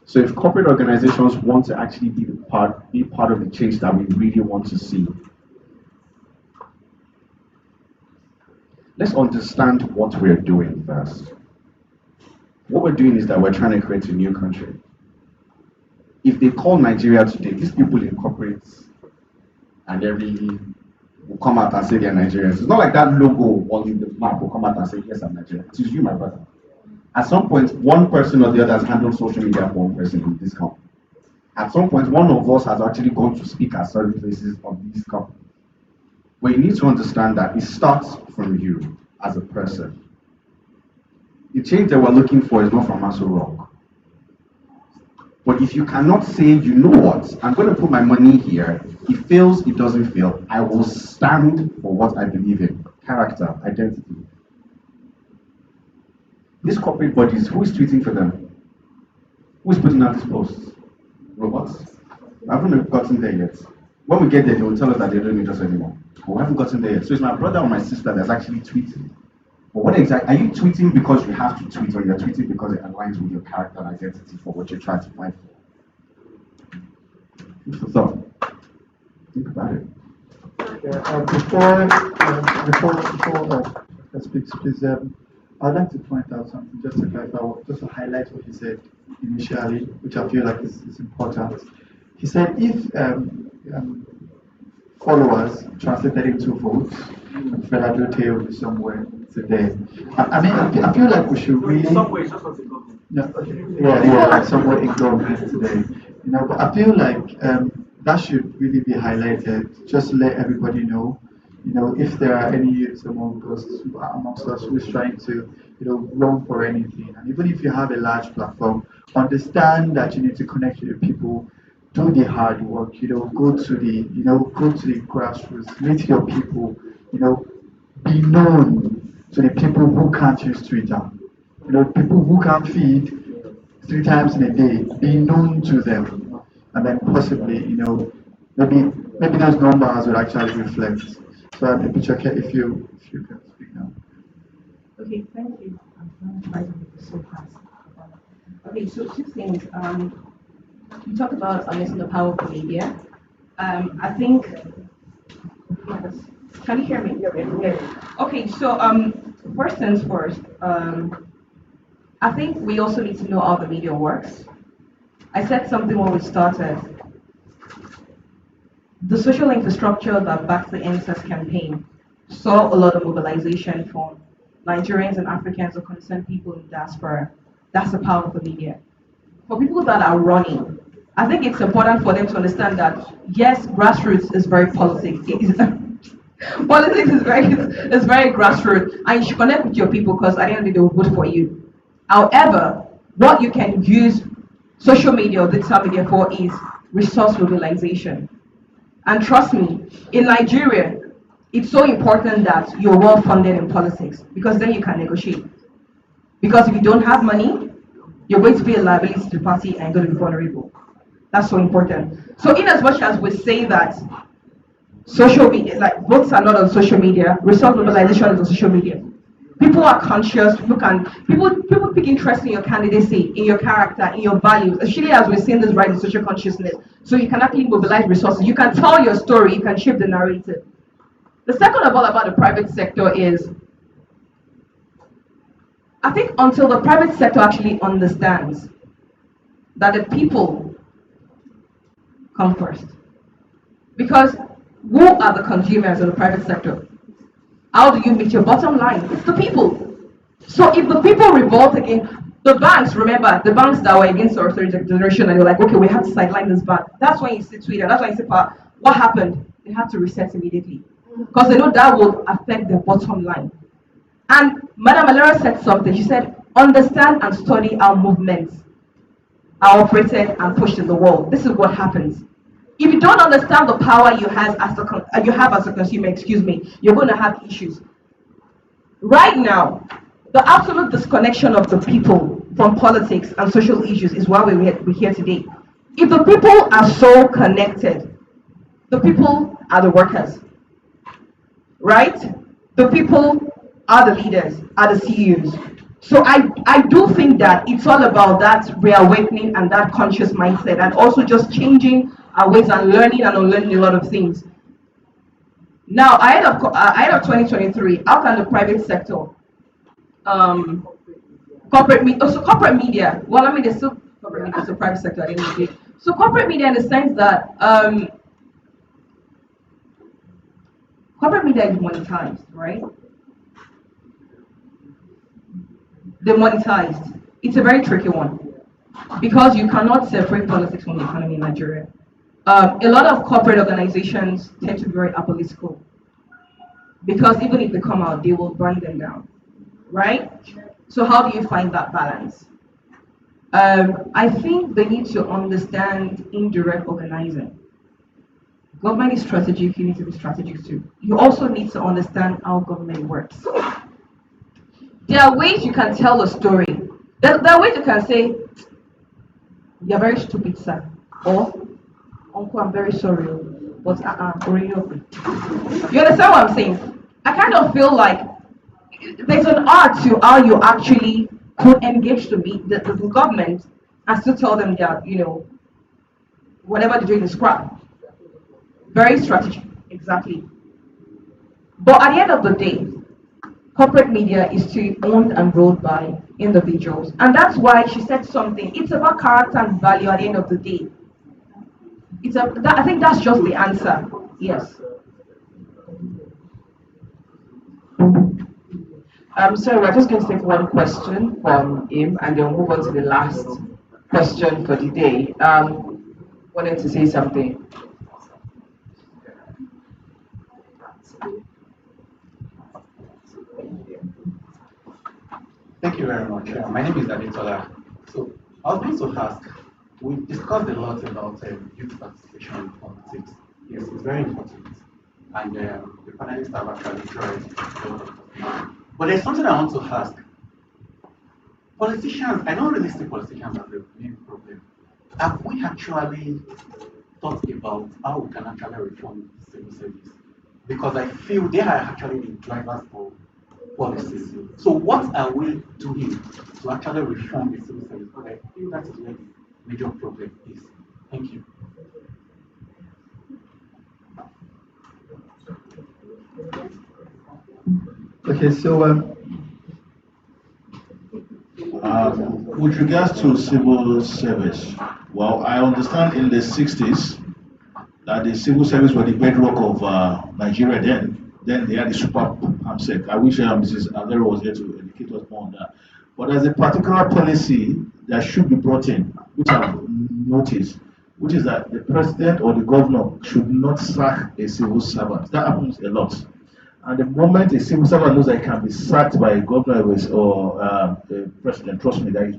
So if corporate organizations want to actually be part of the change that we really want to see, let's understand what we're doing first. What we're doing is that we're trying to create a new country. If they call Nigeria today, these people in corporates and every will come out and say they're Nigerians. It's not like that logo on the map will come out and say, yes, I'm Nigerian. It is you, my brother. At some point, one person or the other has handled social media for one person in this company. At some point, one of us has actually gone to speak at certain places of these companies. But you need to understand that it starts from you as a person. The change that we're looking for is not from Maso Rock. But if you cannot say, you know what, I'm going to put my money here, it fails, it doesn't fail, I will stand for what I believe in. Character, identity. These corporate bodies, who is tweeting for them? Who is putting out these posts? Robots? I haven't gotten there yet. When we get there, they will tell us that they don't need us anymore. But we haven't gotten there yet. So it's my brother or my sister that's actually tweeting. But what exactly, are you tweeting because you have to tweet, or you're tweeting because it aligns with your character and identity for what you're trying to fight for? Food for thought. Think about it. Yeah, before I speak, please, I'd like to point out something just to clarify, just to highlight what he said initially, which I feel like is important. He said if followers translated into votes, Fela Dote will be somewhere today. I feel like we should really. Somewhere, just not in government. Yeah, like somewhere in government today. But I feel like that should really be highlighted, just to let everybody know. If there are any youths amongst us who is trying to, run for anything, and even if you have a large platform, understand that you need to connect with the people, do the hard work, go to the grassroots, meet your people, be known to the people who can't use Twitter, people who can't feed 3 times in a day, be known to them, and then possibly, maybe those numbers will actually reflect. So maybe check it if you can speak now. Okay, thank you. I'm trying to make this so fast. Okay, so 2 things. You talked about harnessing the power of the media. I think. Yes. Can you hear me? Yeah. Okay, so first things first. I think we also need to know how the media works. I said something when we started. The social infrastructure that backs the NSAS campaign saw a lot of mobilization from Nigerians and Africans or concerned people in diaspora. That's the power of the media. For people that are running, I think it's important for them to understand that yes, grassroots is very politics. Politics is very grassroots, and you should connect with your people because at the end of the day, they will vote for you. However, what you can use social media or digital media for is resource mobilization. And trust me, in Nigeria, it's so important that you're well funded in politics because then you can negotiate. Because if you don't have money, you're going to be a liability to the party and you're going to be vulnerable. That's so important. So in as much as we say that social media, like votes are not on social media, resource mobilization is on social media. People are conscious, people pick interest in your candidacy, in your character, in your values, especially as we're seeing this rise in social consciousness. So you can actually mobilize resources. You can tell your story, you can shape the narrative. The second of all about the private sector is, I think until the private sector actually understands that the people come first. Because who are the consumers of the private sector? How do you meet your bottom line? It's the people. So if the people revolt against the banks, remember the banks that were against our third generation, and you're like, okay, we have to sideline this bank. That's when you see Twitter. That's when you see what happened. They had to reset immediately because they know that will affect their bottom line. And Madam Alera said something. She said, understand and study how movements are operated and pushed in the world. This is what happens. If you don't understand the power you have as a consumer, you're going to have issues. Right now, the absolute disconnection of the people from politics and social issues is why we're here today. If the people are so connected, the people are the workers, right? The people are the leaders, are the CEOs. So I do think that it's all about that reawakening and that conscious mindset, and also just changing our ways and learning and unlearning a lot of things. Now, ahead of 2023, how can the private sector, um, corporate media, well, I mean, there's still corporate media, so private sector, I didn't say. So corporate media in the sense that corporate media is monetized, right? They're monetized. It's a very tricky one because you cannot separate politics from the economy in Nigeria. A lot of corporate organizations tend to be very apolitical because even if they come out, they will burn them down, right? So how do you find that balance? I think they need to understand indirect organizing. Government is strategic, you need to be strategic too. You also need to understand how government works. There are ways you can tell a story. There are ways you can say, "You're very stupid, sir," or "Uncle, I'm very sorry, but you understand what I'm saying? I kind of feel like there's an art to how you actually could engage the government and still tell them that, whatever they're doing is crap. Very strategic, exactly. But at the end of the day, corporate media is to owned and ruled by individuals. And that's why she said something. It's about character and value at the end of the day. I think that's just the answer. Yes. Sorry, we're just going to take one question from him and then we'll move on to the last question for the day. Wanted to say something. Thank you very much. My name is Aditola. So I was going to ask, we've discussed a lot about youth participation in politics. Yes, it's very important. And the panelists have actually tried a lot of stuff. But there's something I want to ask. Politicians, I don't really see politicians as the main problem. Have we actually thought about how we can actually reform the civil service? Because I feel they are actually the drivers for policies. So what are we doing to actually reform the civil service? Because I feel that is where the major problem is. Thank you. Okay, so With regards to civil service, well, I understand in the 60s that the civil service were the bedrock of Nigeria then. Then they had the super AMSEC. I wish Mrs. Alero was here to educate us more on that. But there's a particular policy that should be brought in, which I've noticed, which is that the president or the governor should not sack a civil servant. That happens a lot. And the moment a civil servant knows that he can be sacked by a governor or a president, trust me, there is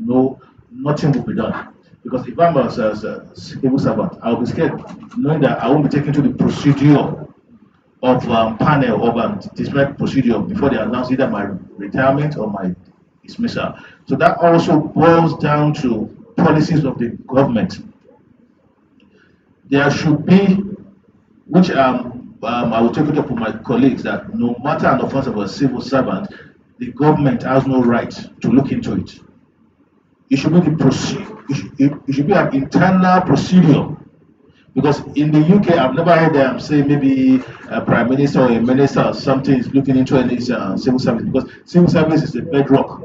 nothing will be done. Because if I'm a civil servant, I'll be scared knowing that I won't be taken to the procedure of panel of disciplinary procedure before they announce either my retirement or my dismissal. So that also boils down to policies of the government. There should be, which I will take it up with my colleagues, that no matter an offense of a civil servant, the government has no right to look into it. It should be it should be an internal procedure. Because in the UK, I've never heard them say maybe a prime minister or a minister or something is looking into any civil service, because civil service is the bedrock.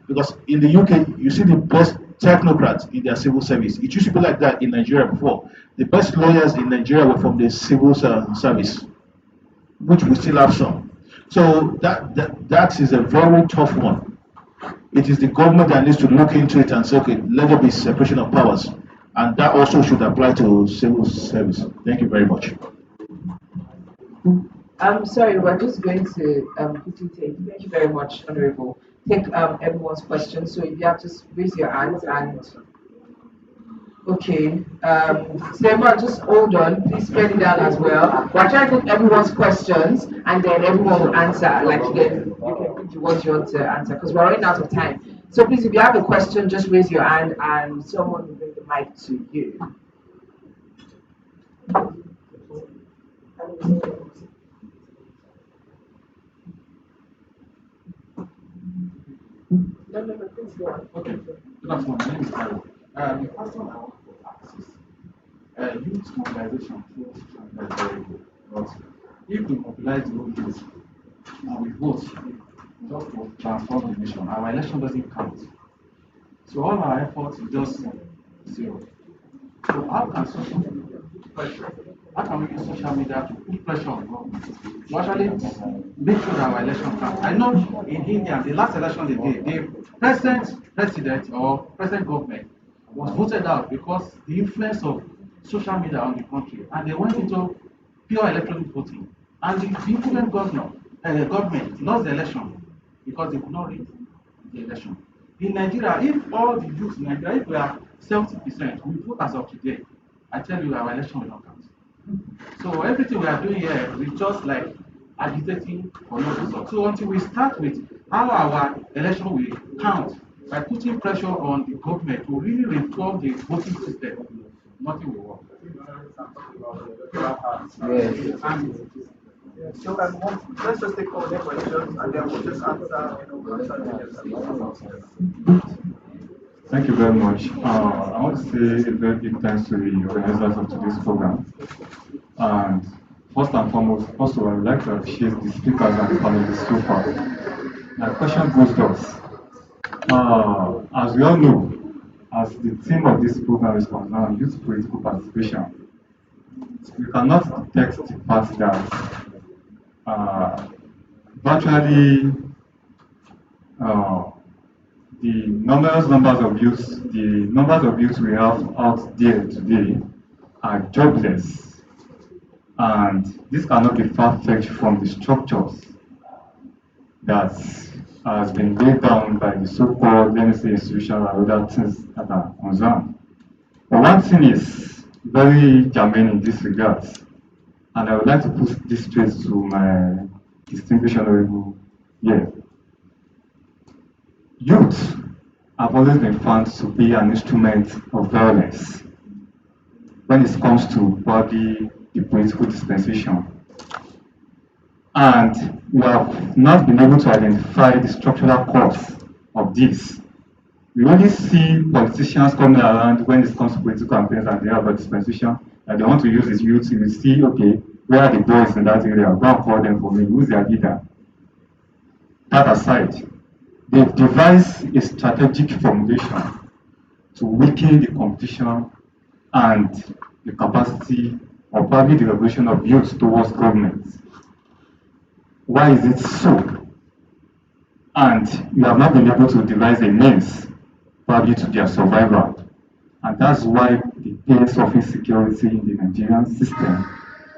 Because in the UK, you see the best technocrats in their civil service. It used to be like that in Nigeria before. The best lawyers in Nigeria were from the civil service, which we still have some. So that is a very tough one. It is the government that needs to look into it and say, okay, let there be separation of powers. And that also should apply to civil service. Thank you very much. I'm sorry, we're just going to quickly take, thank you very much, Honorable. Take everyone's questions. So if you have to raise your hands and okay. So everyone just hold on, please spread it down as well. We're trying to take everyone's questions and then everyone will answer. Like you can pick the ones you want to answer because we're running out of time. So please, if you have a question, just raise your hand and someone will bring the mic to you. Okay, good afternoon. My name is Mario. The question I want to ask is youth mobilization through social media is very good. But if we mobilize the whole youth and we vote just to transform the nation, our election doesn't count. So all our efforts is just zero. So how can social pressure, how can we use social media to put pressure on government to actually make sure that our election counts? I know in India, the last election they did, the president or present government was voted out because the influence of social media on the country, and they went into pure electronic voting. And the incumbent government lost the election because they could not rig the election. In Nigeria, if all the youth in Nigeria, if we are 70%, we vote as of today, I tell you our election will not count. So everything we are doing here is just like agitating for no result. So until we start with how our election will count by putting pressure on the government to really reform the voting system, nothing will work. So let's just take all the questions and then we'll just answer. Thank you very much. I want to say a very big thanks to the organizers of today's program. And first and foremost, also I would like to appreciate the speakers and the panelists so far. My question goes thus. As we all know, as the theme of this program is concerned, youth political participation, we cannot detect the fact that virtually the numbers of youths we have out there today are jobless, and this cannot be far-fetched from the structures that has been laid down by the so-called, let me say, institutional and other things that are concerned. But one thing is very germane in this regard, and I would like to put this straight to my distinguished honorable here. Youth have always been found to be an instrument of violence when it comes to probably the political dispensation. And we have not been able to identify the structural cause of this. We only see politicians coming around when it comes to political campaigns and they have a dispensation and they want to use this youth. You will see, okay, where are the boys in that area? Go and call them for me. Who's their leader? That aside, they've devised a strategic formulation to weaken the competition and the capacity or probably the regulation of youth towards government. Why is it so? And you have not been able to devise a means probably to their survival. And that's why the pace of insecurity in the Nigerian system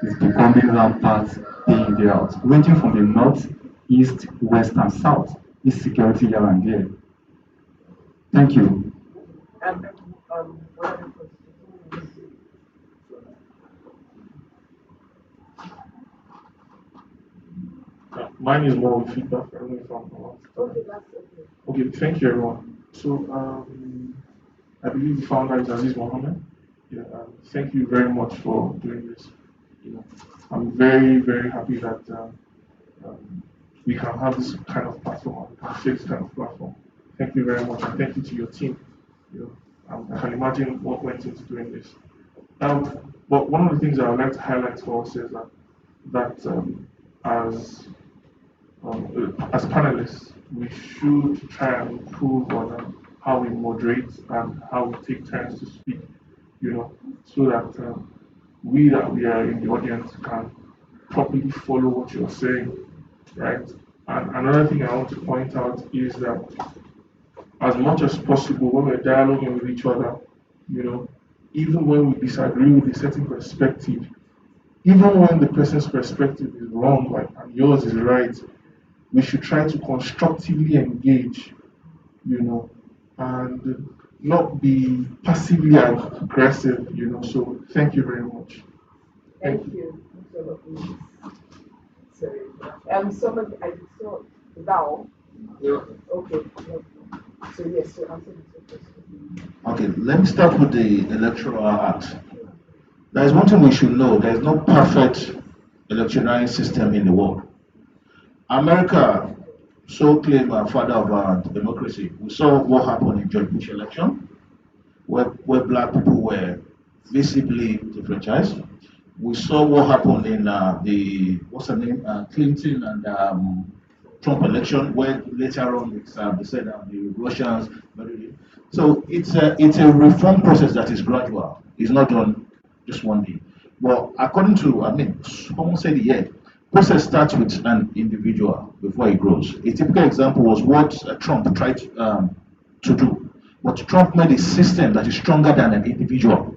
is becoming rampant day in, day out, ranging from the north, east, west, and south. Insecurity here and there. Thank you. Mine is more with feedback. I don't know if I'm okay, thank you everyone. So I believe the founder is Aziz Mohammed. Yeah, thank you very much for doing this. I'm very, very happy that we can have this kind of platform, we can share this kind of platform. Thank you very much, and thank you to your team. I can imagine what went into doing this. But one of the things that I would like to highlight for us is that as panelists, we should try and improve on how we moderate and how we take turns to speak, so that we are in the audience can properly follow what you're saying, right? And another thing I want to point out is that as much as possible, when we're dialoguing with each other, even when we disagree with a certain perspective, even when the person's perspective is wrong, and yours is right, we should try to constructively engage, and not be passively aggressive, So thank you very much. Thank you. Sorry. Somebody I saw Val. Yeah. Okay. So yes, so answer the question. Okay, let me start with the Electoral Act. There is one thing we should know: there is no perfect electionary system in the world. America, so claimed our father of our democracy. We saw what happened in George Bush election, where black people were visibly disenfranchised. We saw what happened in the what's her name, Clinton and Trump election, where later on they said the Russians. So it's a reform process that is gradual. It's not done just one day. Well, according to someone said process starts with an individual before it grows. A typical example was what Trump tried to do, but Trump made a system that is stronger than an individual.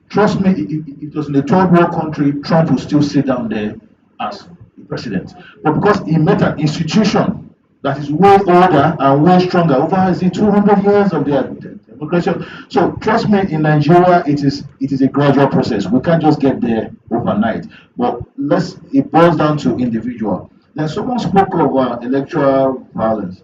Trust me, if it was in a third world country, Trump would still sit down there as the president. But because he made an institution that is way older and way stronger, over 200 years of their democracy. So trust me, in Nigeria, it is a gradual process. We can't just get there overnight. But it boils down to individual. Then someone spoke of electoral violence.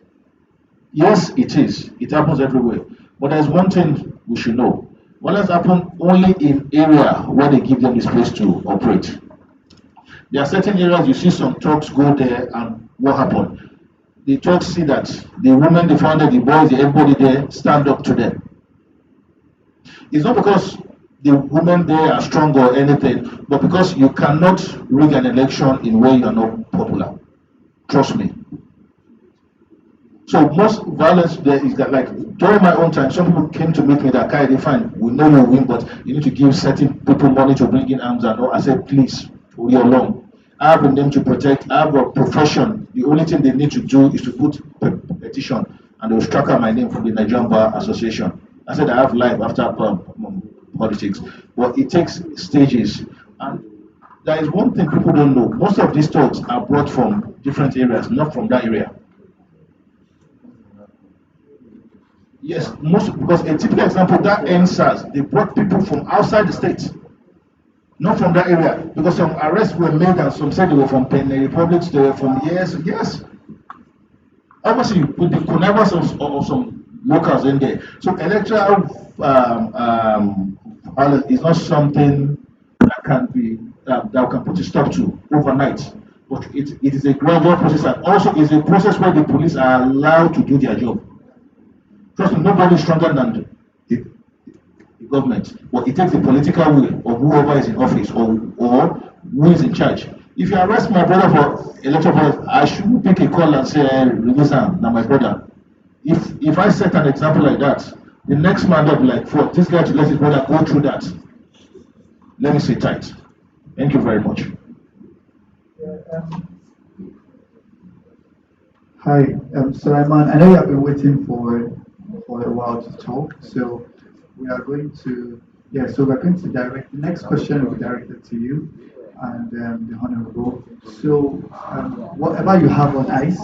Yes, it is. It happens everywhere. But there's one thing we should know. Violence happens only in area where they give them the space to operate. There are certain areas you see some thugs go there, and what happened? The thugs see that the women, the family, the boys, everybody there stand up to them. It's not because the women there are strong or anything, but because you cannot rig an election in where you are not popular. Trust me. So most violence there is that, like during my own time, some people came to meet me that they fine, we know you win, but you need to give certain people money to bring in arms and all. I said, please, leave me alone. I have a name to protect. I have a profession. The only thing they need to do is to put petition, and they will strike out my name from the Nigerian Bar Association. I said I have life after politics, but it takes stages. And there is one thing people don't know: most of these talks are brought from different areas, not from that area. Yes, because a typical example that NSAS, they brought people from outside the state, not from that area, because some arrests were made and some said they were from Benin Republic, they were from yes. Obviously, with the connivance of some locals in there. So electoral violence is not something that can be that can put a stop to overnight. But it is a gradual process, and also is a process where the police are allowed to do their job. Trust me, nobody is stronger than the government, but it takes the political will of whoever is in office or who is in charge. If you arrest my brother for electoral violence, I shouldn't pick a call and say, release him, now my brother. If I set an example like that, the next man will be like, for this guy to let his brother go through that, let me say tight. Thank you very much. Hi, Sulaiman. I know you have been waiting for a while to talk, so we are going to direct the next question will be directed to you and the Honorable. So whatever you have on ice,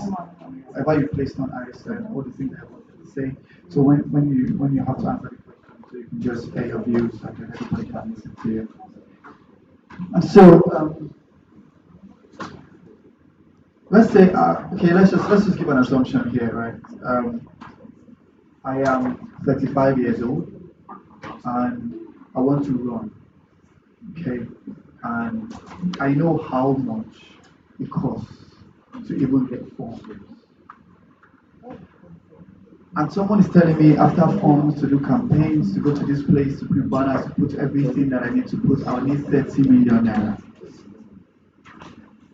whatever you placed on ice, and all the things I wanted to say. So when you have to answer the question, so you can just air your views and then everybody can listen to you. And so let's say let's just give an assumption here, right? I am 35 years old and I want to run, okay? And I know how much it costs to even get forms. And someone is telling me after forms to do campaigns, to go to this place, to put banners, to put everything that I need to put, I'll need 30 million naira.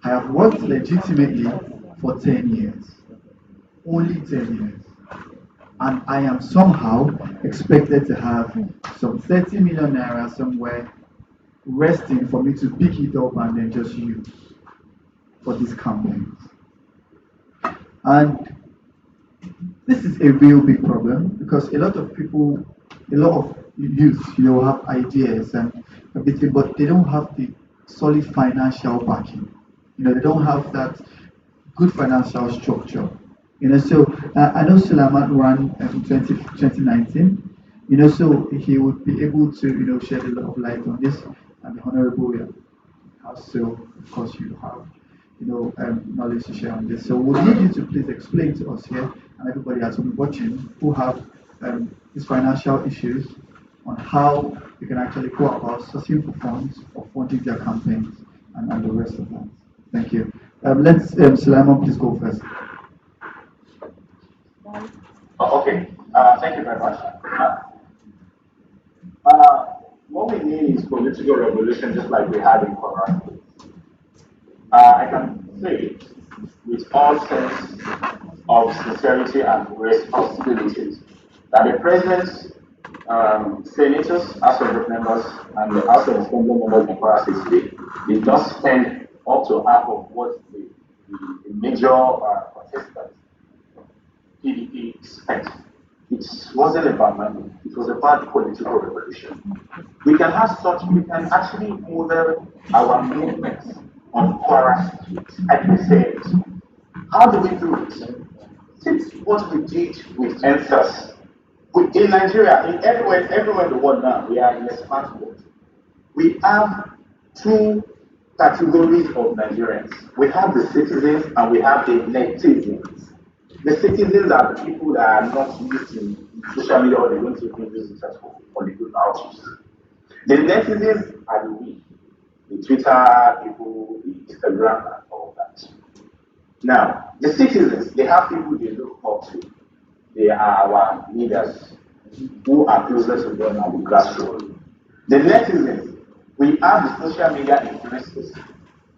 I have worked legitimately for 10 years, only 10 years. And I am somehow expected to have some 30 million naira somewhere resting for me to pick it up and then just use for these campaigns. And this is a real big problem because a lot of people, a lot of youth, have ideas and everything, but they don't have the solid financial backing. They don't have that good financial structure. So I know Sulaiman ran in 2019. So he would be able to shed a lot of light on this, and the Honorable also, of course, you have knowledge to share on this. So we'll need you to please explain to us here and everybody else who will be watching who have these financial issues on how they can actually go about sourcing for funds or funding their campaigns and the rest of that. Thank you. Let's Sulaiman, please go first. Oh, okay. Thank you very much. What we need is political revolution, just like we had in Koran. I can say with all sense of sincerity and responsibilities that the president's senators, House of Rep members, and the House of Assembly members in Kwara State today did not spend up to half of what the major contestants, PDP, spent. It wasn't about money, it was about political revolution. We can actually model our movements on Kwara Street. I can say it. How do we do it? Since what we did with answers, in Nigeria, everywhere in the world now, we are in a smart world. We have two categories of Nigerians. We have the citizens and we have the netizens. The citizens are the people that are not using social media or they don't even use it at home or they don't know how to use it. The netizens are the Twitter people, the Instagram, and all that. Now, the citizens, they have people they look up to. They are our leaders who are closer to them at the grassroots. The netizens, we have the social media influencers.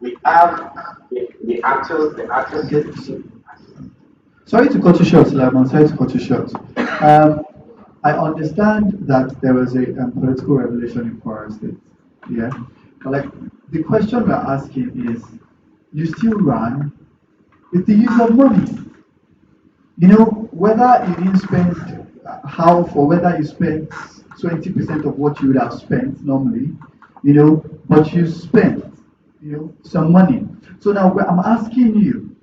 We have the actors, the actresses. Sorry to cut you short, Sulaiman. Sorry to cut you short. I understand that there was a political revolution in Kwara State. Yeah, but like the question we're asking is, you still run with the use of money. You know, whether you didn't spend half or whether you spent 20% of what you would have spent normally, you know, but you spent, you know, some money. So now I'm asking you,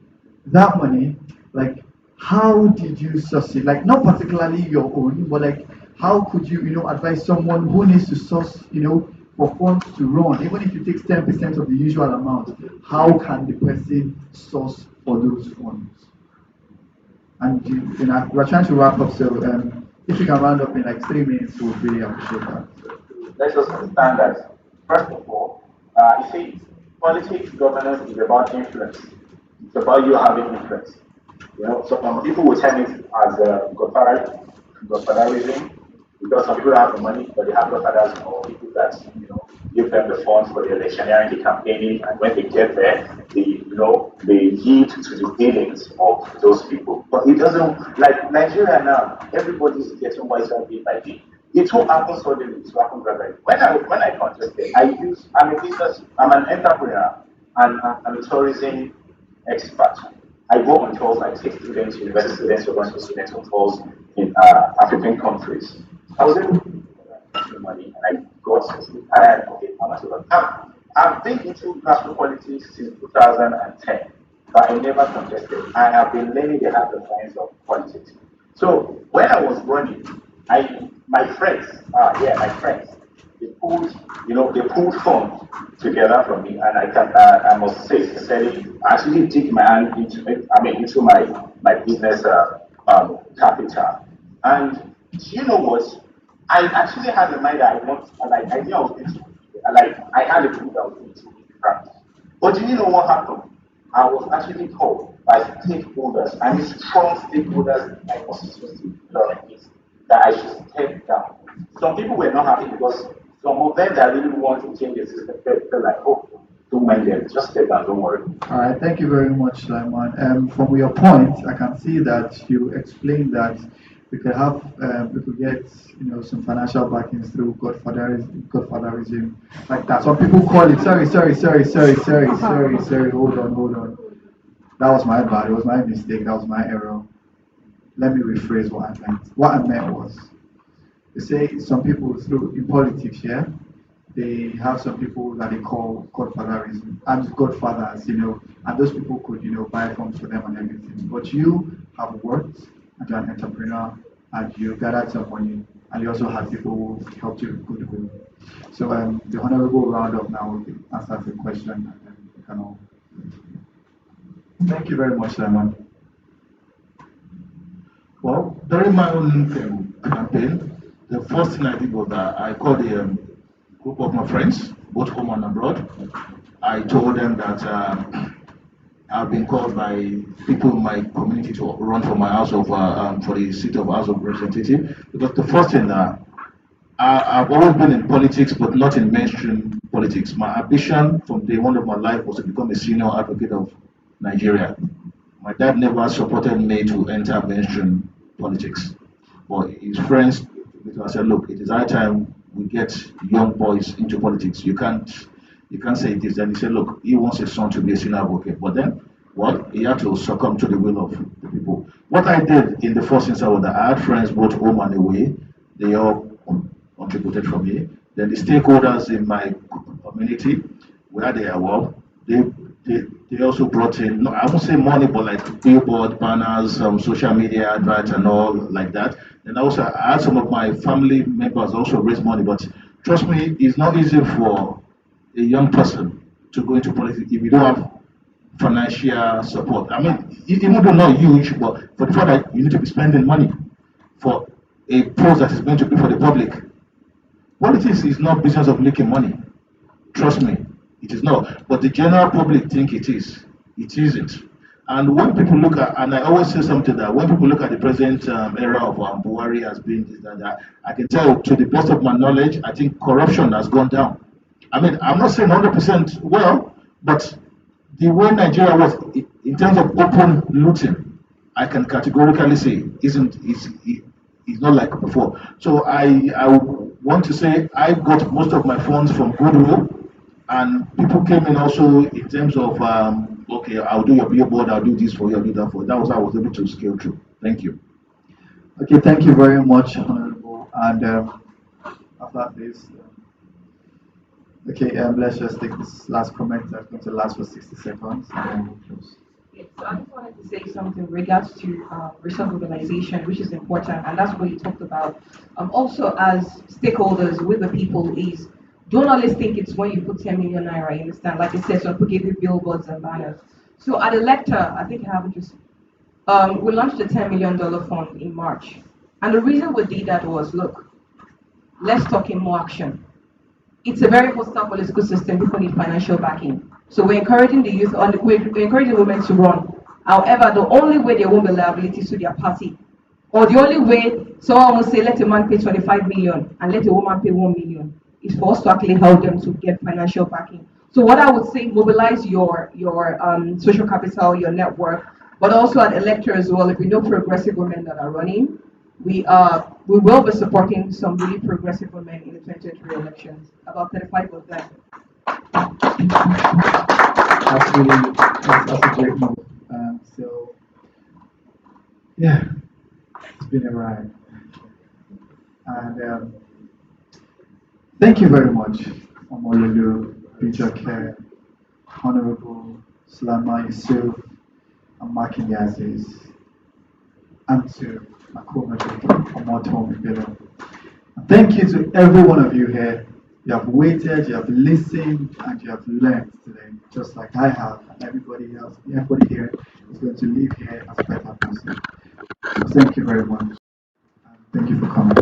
that money, like, how did you source it? Like, not particularly your own, but like, how could you, you know, advise someone who needs to source, you know, for funds to run, even if it takes 10% of the usual amount, how can the person source for those funds? And you know, we're trying to wrap up, so if you can round up in like 3 minutes, we would really appreciate that. Let's just understand that, first of all, you see, politics, governance is about influence. It's about you having influence. You know, some people will tell it as godfatherism, because some people have the money, but they have godfathers or people that, you know, give them the funds for the electioneering, the campaigning, and when they get there, they yield to the dealings of those people. But it doesn't, like Nigeria now, everybody's getting wiser day by day. It won't happen suddenly, it will happen gradually. When I contested, I'm an entrepreneur, and I'm a tourism expert. I go on tours, I take students, university students, university students on tours in African countries. I was able to make money and I got tired of it. I've been into national politics since 2010, but I never contested. I have been learning the hard science of politics. So when I was running, my friends, they pulled funds together from me, and I must say, sincerely, I actually dig my hand into my business capital. And you know what? I actually had in mind that I knew I was going to, I had a group that was going to be practice. But do you know what happened? I was actually called by stakeholders, and these strong stakeholders in my constituency that I should step down. Some people were not happy because some of them that really want to change the system felt like, oh, don't mind them, just step down, don't worry. All right, thank you very much, Simon. From your point, I can see that you explained that we could get, you know, some financial backings through godfatherism, like that. Some people call it. Sorry. Hold on. That was my bad. It was my mistake. That was my error. Let me rephrase what I meant. What I meant was, they say some people in politics, yeah, they have some people that they call godfatherism and godfathers, you know, and those people could, you know, buy funds for them and everything. But you have worked and you're an entrepreneur and you gathered some money and you also had people who helped you with goodwill. So the honorable round up now will answer the question and then we can all. Thank you very much, Simon. Well, during my own campaign, the first thing I did was that I called group of my friends, both home and abroad. I told them that I've been called by people in my community to run for my house of for the seat of House of Representative, because the first thing that I've always been in politics, but not in mainstream politics. My ambition from day one of my life was to become a senior advocate of Nigeria. My dad never supported me to enter mainstream politics, but his friends said, "Look, it is high time we get young boys into politics. You can't say it is." Then he said, "Look, he wants his son to be a senior advocate, but then, well, he had to succumb to the will of the people." What I did in the first instance was that I had friends both home and away. They all contributed for me. Then the stakeholders in my community, where they are, well, they, they also brought in, no, I won't say money, but like billboard, banners, social media adverts, and all like that. And also, I had some of my family members also raise money, but trust me, it's not easy for a young person to go into politics if you don't have financial support. I mean, even though not huge, but for the fact that you need to be spending money for a post that is going to be for the public. Politics is not business of making money. Trust me, it is not. But the general public think it is. It isn't. And when people look at, and I always say something that when people look at the present era of Buhari as being this, that, I can tell to the best of my knowledge, I think corruption has gone down. I mean, I'm not saying 100% well, but the way Nigeria was in terms of open looting, I can categorically say is not like before. So I want to say I got most of my funds from goodwill, and people came in also in terms of okay, I'll do your billboard, I'll do this for you, I'll do that for you. That was how I was able to scale through. Thank you. Okay, thank you very much, Honorable. And after this, okay, let's just take this last comment that's going to last for 60 seconds and then we'll close. Yes, so I just wanted to say something in regards to resource mobilization, which is important, and that's what you talked about. Also, as stakeholders with the people, is don't always think it's when you put 10 million naira. You understand? Like I said, some people give you billboards and banners. So at Elector, I think I have just we launched a $10 million fund in March, and the reason we did that was, look, let's talk in more action. It's a very hostile political system. People need financial backing. So we're encouraging the youth, we're encouraging women to run. However, the only way they won't be liabilities to their party, or the only way someone will say, let a man pay 25 million and let a woman pay 1 million, is for us to actually help them to get financial backing. So what I would say, mobilize your social capital, your network, but also at electors as well. If we know progressive women that are running, we will be supporting some really progressive women in the 2023 elections. About 35 of them. That's a great move. So, yeah, it's been a ride. And thank you very much, Omololu, Bijoke, Honorable Slama Yusuf, and Makin Yazis, and to Makoma Omotom Ibilo. Thank you to every one of you here. You have waited, you have listened, and you have learned today, just like I have, and everybody else, everybody here is going to leave here as a better person. So thank you very much, and thank you for coming.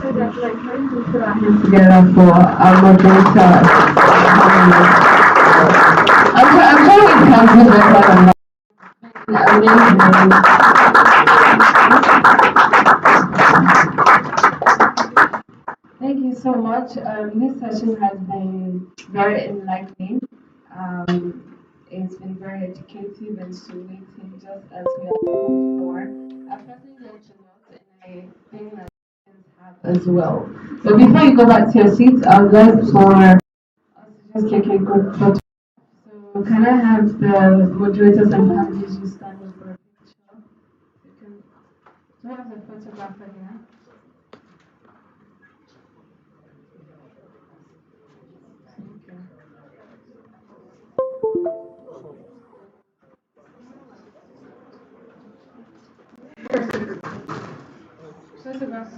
So that's like trying to put our hands together for our moderator. I'm sure we can do better than that. Thank you so much. This session has been very enlightening. It's been very educative and stimulating, just as we have hoped for. I've personally learned a lot, and I think that others have as well. But before you go back to your seats, I would like for us to just take a group photo. So can I have the moderators and panelists just stand up for a picture? Do I have the photographer here? Photograph.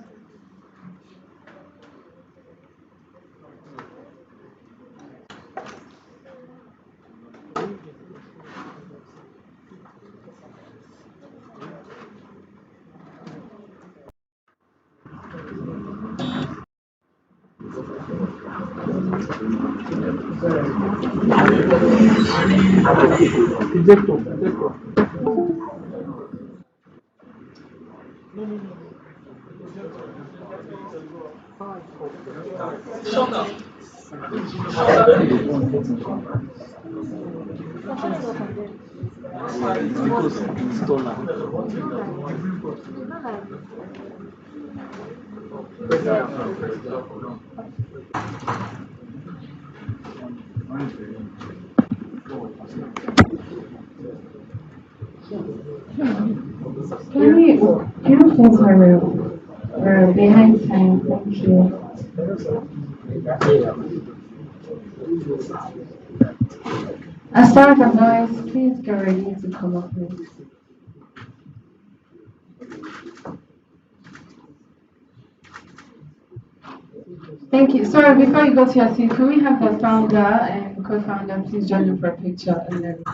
Can you please hurry up? We're behind time. Thank you. As far as guys, please get ready to come up with. Thank you. Sorry, before you go to your seat, can we have the founder and co-founder please join in for a picture and then